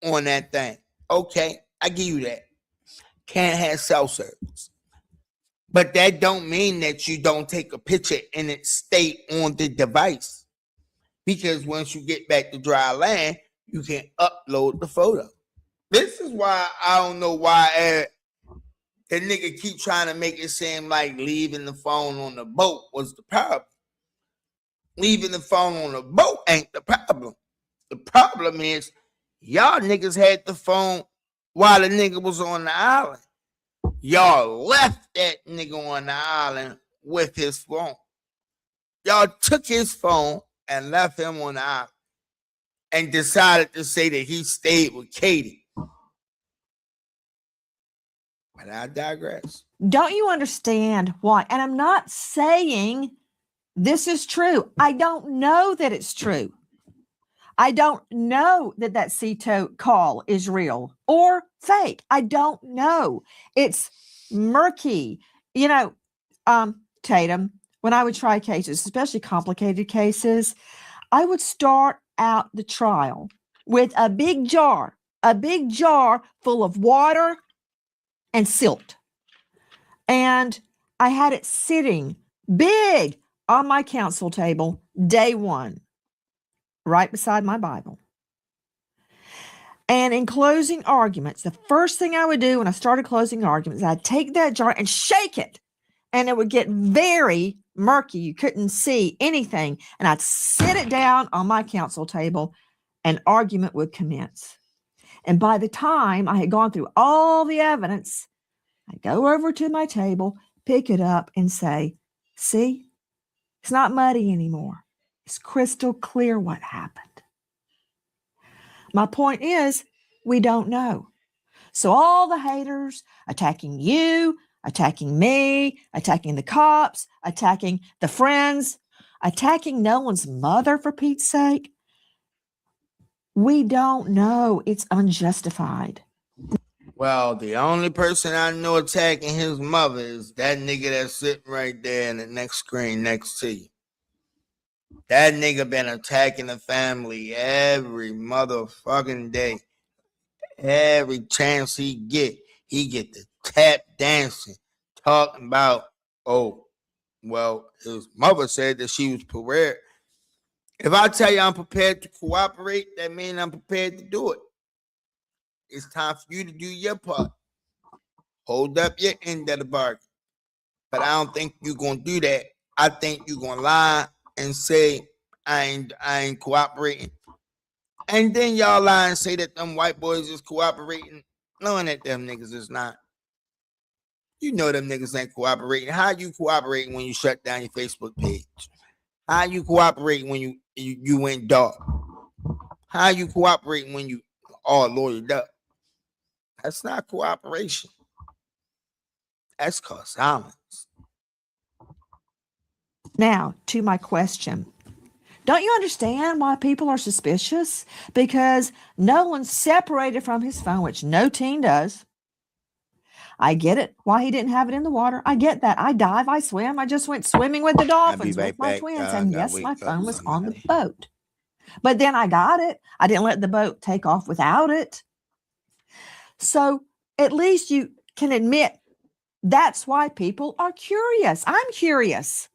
on that thing. Okay, I give you that. Can't have cell service. But that don't mean that you don't take a picture and it stay on the device. Because once you get back to dry land, you can upload the photo. This is why I don't know why the nigga keep trying to make it seem like leaving the phone on the boat was the problem. Leaving the phone on the boat ain't the problem. The problem is y'all niggas had the phone while the nigga was on the island. Y'all left that nigga on the island with his phone. Y'all took his phone and left him on the island and decided to say that he stayed with Katie. But I digress. don't you understand why? And I'm not saying this is true. I don't know that it's true. I don't know that CETO call is real or fake. I don't know. It's murky. You know, Tatum, when I would try cases, especially complicated cases, I would start out the trial with a big jar full of water and silt. And I had it sitting big on my council table day one, right beside my Bible. And in closing arguments, the first thing I would do when I started closing arguments, I'd take that jar and shake it, and it would get very murky. You couldn't see anything. And I'd sit it down on my council table, and argument would commence. And by the time I had gone through all the evidence, I'd go over to my table, pick it up, and say, see, it's not muddy anymore. It's crystal clear what happened. My point is, we don't know. So all the haters attacking you, attacking me, attacking the cops, attacking the friends, attacking Nolan's mother, for Pete's sake, we don't know. It's unjustified. Well, the only person I know attacking his mother is that nigga that's sitting right there in the next screen next to you. That nigga been attacking the family every motherfucking day. Every chance he get the tap dancing, talking about, oh, well, his mother said that she was prepared. If I tell you I'm prepared to cooperate, that means I'm prepared to do it. It's time for you to do your part. Hold up your end of the bargain. But I don't think you're gonna do that. I think you're gonna lie and say I ain't cooperating. And then y'all lie and say that them white boys is cooperating, knowing that them niggas is not. You know them niggas ain't cooperating. How you cooperating when you shut down your Facebook page? How you cooperating when you went dark? How you cooperating when you all lawyered up? That's not cooperation. That's called silence. Now, to my question. Don't you understand why people are suspicious? Because Nolan separated from his phone, which no teen does. I get it. Why he didn't have it in the water. I get that. I dive, I swim. I just went swimming with the dolphins with my twins. And yes, my phone was on the boat. But then I got it. I didn't let the boat take off without it. So at least you can admit that's why people are curious. I'm curious.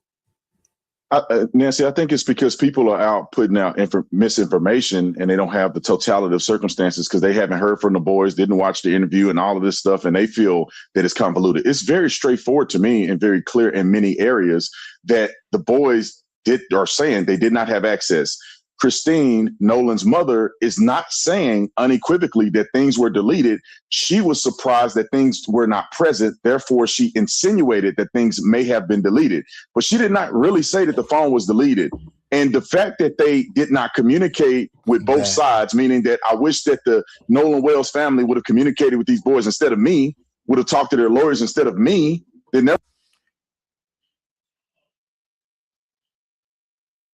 Nancy, I think it's because people are out putting out misinformation, and they don't have the totality of circumstances because they haven't heard from the boys, didn't watch the interview and all of this stuff, and they feel that it's convoluted. It's very straightforward to me and very clear in many areas that the boys are saying they did not have access. Christine, Nolan's mother, is not saying unequivocally that things were deleted. She was surprised that things were not present. Therefore, she insinuated that things may have been deleted. But she did not really say that the phone was deleted. And the fact that they did not communicate with both sides, meaning that I wish that the Nolan Wells family would have communicated with these boys instead of me, would have talked to their lawyers instead of me, they never.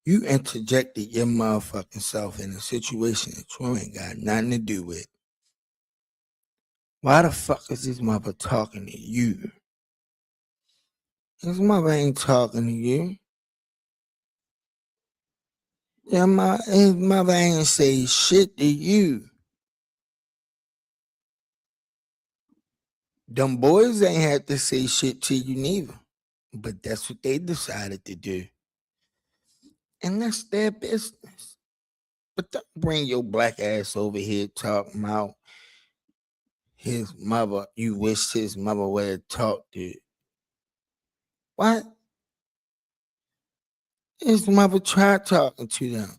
You interjected your motherfucking self in a situation that you ain't got nothing to do with. Why the fuck is his mother talking to you? His mother ain't talking to you. His mother ain't say shit to you. Them boys ain't had to say shit to you neither. But that's what they decided to do. And that's their business. But don't bring your black ass over here talking about his mother. You wish his mother would have talked to you. What? His mother tried talking to them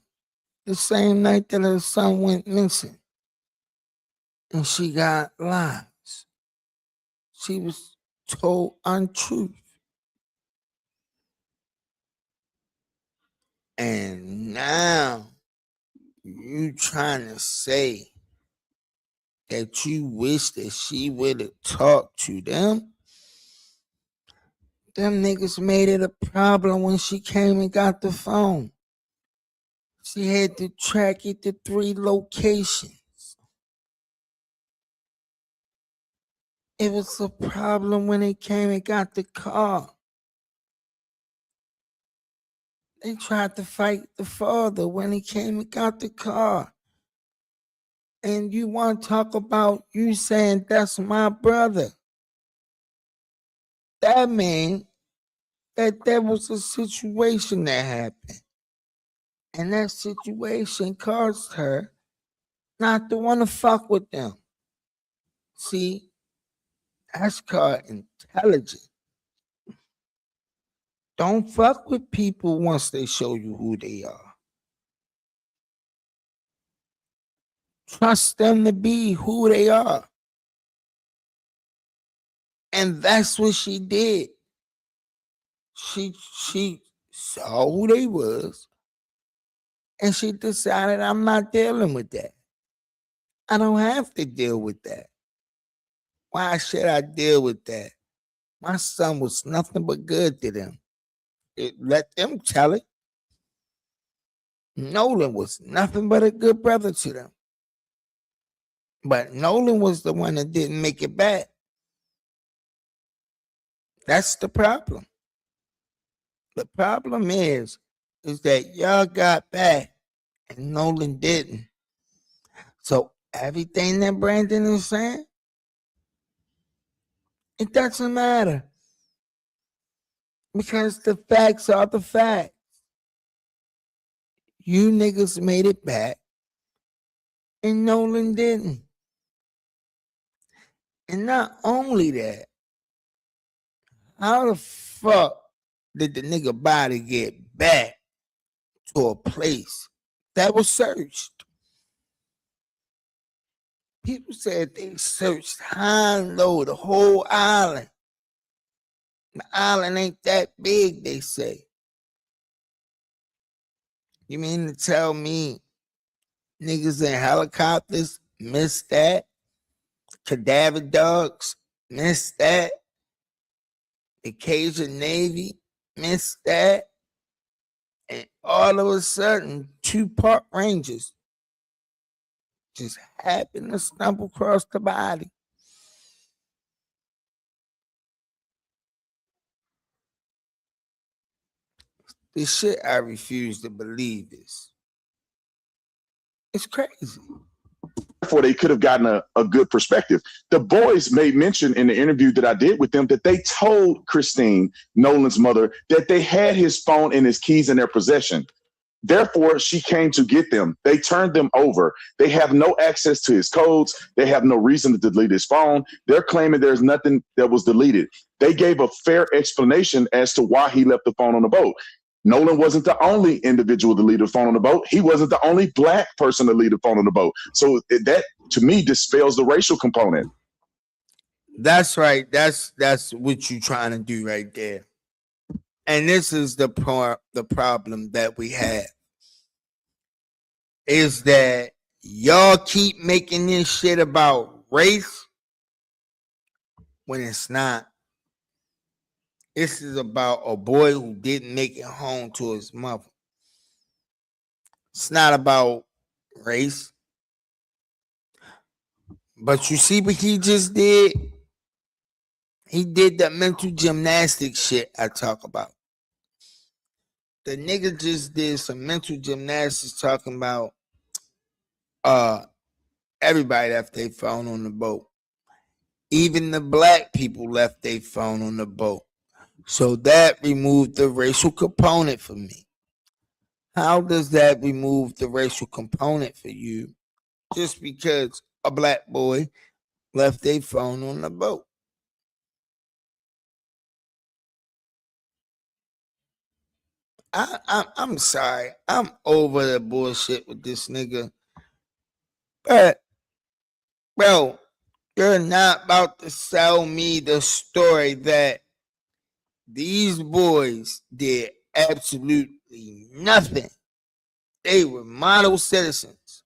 the same night that her son went missing. And she got lies. She was told untruth. And now you trying to say that you wish that she would have talked to them? Them niggas made it a problem when she came and got the phone. She had to track it to 3 locations. It was a problem when they came and got the car. They tried to fight the father when he came and got the car. And you want to talk about you saying that's my brother. That means that there was a situation that happened. And that situation caused her not to want to fuck with them. See, that's called intelligence. Don't fuck with people once they show you who they are. Trust them to be who they are. And that's what she did. She saw who they was, and she decided, I'm not dealing with that. I don't have to deal with that. Why should I deal with that? My son was nothing but good to them. Let them tell it. Nolan was nothing but a good brother to them. But Nolan was the one that didn't make it back. That's the problem. The problem is that y'all got back and Nolan didn't. So everything that Brandon is saying, it doesn't matter. Because the facts are the facts. You niggas made it back and Nolan didn't. And not only that, how the fuck did the nigga body get back to a place that was searched? People said they searched high and low, the whole island. The island ain't that big, they say. You mean to tell me niggas in helicopters missed that? Cadaver dogs missed that? The Cajun Navy missed that? And all of a sudden, 2 park rangers just happened to stumble across the body. This shit I refuse to believe this. It's crazy. Therefore, they could have gotten a good perspective. The boys made mention in the interview that I did with them that they told Christine, Nolan's mother, that they had his phone and his keys in their possession. Therefore, she came to get them. They turned them over. They have no access to his codes. They have no reason to delete his phone. They're claiming there's nothing that was deleted. They gave a fair explanation as to why he left the phone on the boat. Nolan wasn't the only individual to leave a phone on the boat. He wasn't the only black person to leave a phone on the boat. So that, to me, dispels the racial component. That's right. That's what you're trying to do right there. And this is the problem that we have. Is that y'all keep making this shit about race when it's not. This is about a boy who didn't make it home to his mother. It's not about race. But you see what he just did? He did the mental gymnastics shit I talk about. The nigga just did some mental gymnastics talking about everybody left their phone on the boat. Even the black people left their phone on the boat. So that removed the racial component for me. How does that remove the racial component for you just because a black boy left their phone on the boat? I'm sorry. I'm over the bullshit with this nigga. But, bro, you're not about to sell me the story that these boys did absolutely nothing. They were model citizens.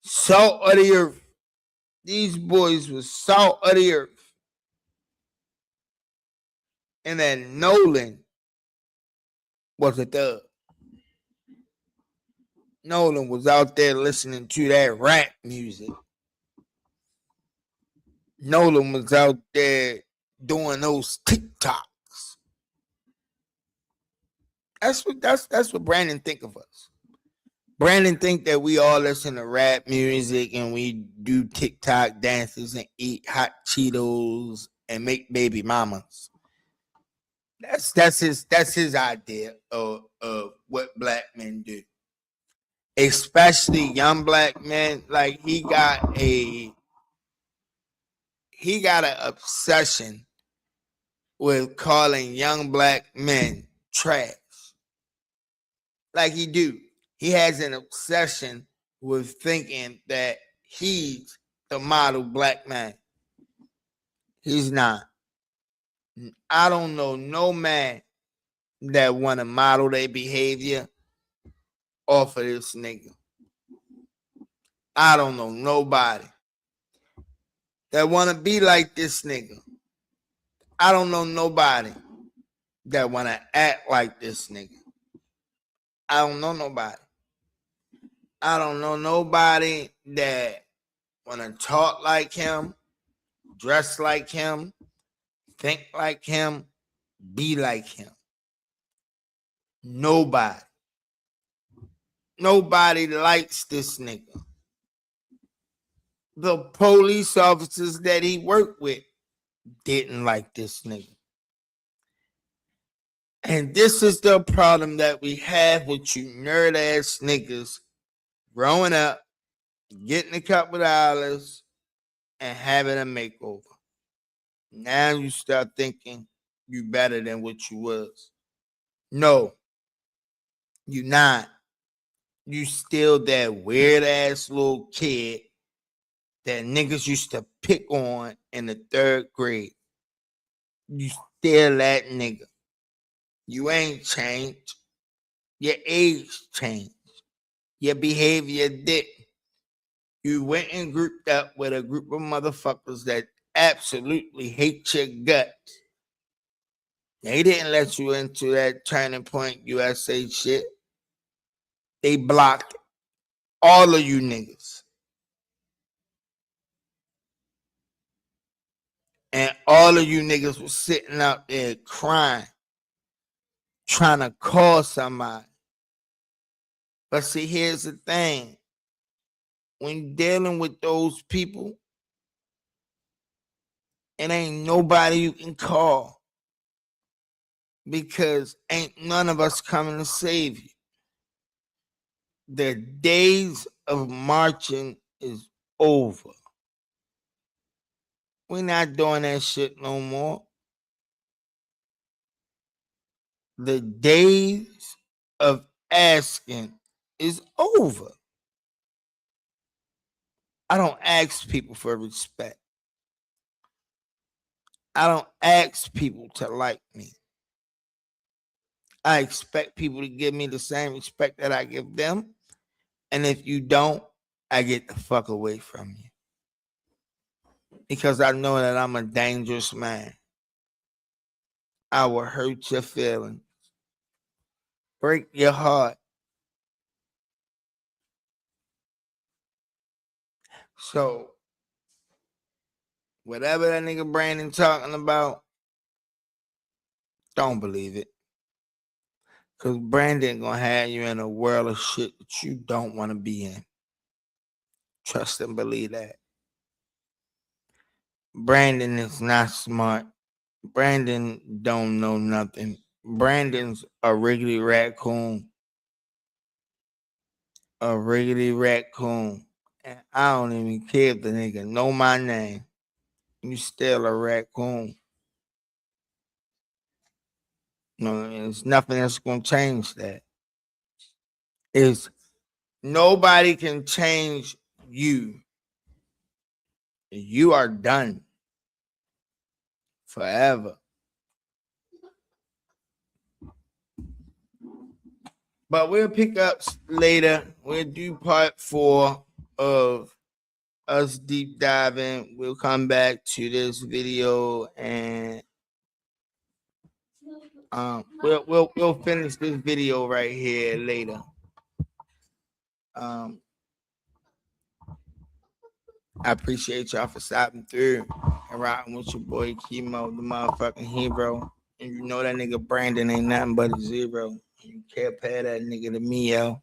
Salt of the earth. These boys were salt of the earth. And then Nolan was a thug. Nolan was out there listening to that rap music. Nolan was out there doing those TikToks. That's what Brandon think of us. Brandon think that we all listen to rap music and we do TikTok dances and eat hot Cheetos and make baby mamas. That's his idea of what black men do. Especially young black men. Like he got an obsession with calling young black men trash. Like he do. He has an obsession with thinking that he's the model black man. He's not. I don't know no man that want to model their behavior off of this nigga. I don't know nobody that want to be like this nigga. I don't know nobody that want to act like this nigga. I don't know nobody. I don't know nobody that want to talk like him, dress like him, think like him, be like him. Nobody. Nobody likes this nigga. The police officers that he worked with didn't like this nigga. And this is the problem that we have with you nerd ass niggas growing up, getting a couple dollars, and having a makeover. Now you start thinking you better than what you was. No, you not. You still that weird ass little kid that niggas used to pick on in the 3rd grade. You still that nigga. You ain't changed. Your age changed. Your behavior didn't. You went and grouped up with a group of motherfuckers that absolutely hate your guts. They didn't let you into that Turning Point USA shit. They blocked all of you niggas. And all of you niggas was sitting out there crying, trying to call somebody. But see, here's the thing. When you're dealing with those people, it ain't nobody you can call. Because ain't none of us coming to save you. The days of marching is over. We're not doing that shit no more. The days of asking is over. I don't ask people for respect. I don't ask people to like me. I expect people to give me the same respect that I give them. And if you don't, I get the fuck away from you. Because I know that I'm a dangerous man. I will hurt your feelings. Break your heart. So, whatever that nigga Brandon talking about, don't believe it. Because Brandon gonna have you in a world of shit that you don't want to be in. Trust and believe that. Brandon is not smart. Brandon don't know nothing. Brandon's a riggedy raccoon. A riggedy raccoon. And I don't even care if the nigga know my name. You still a raccoon. No, there's nothing that's gonna change that. Is nobody can change you. You are done forever. But we'll pick up later. We'll do part 4 of us deep diving. We'll come back to this video and we'll finish this video right here later. I appreciate y'all for stopping through and riding with your boy Chemo, the motherfucking hero. And you know that nigga Brandon ain't nothing but a zero. You can't pay that nigga to me, yo.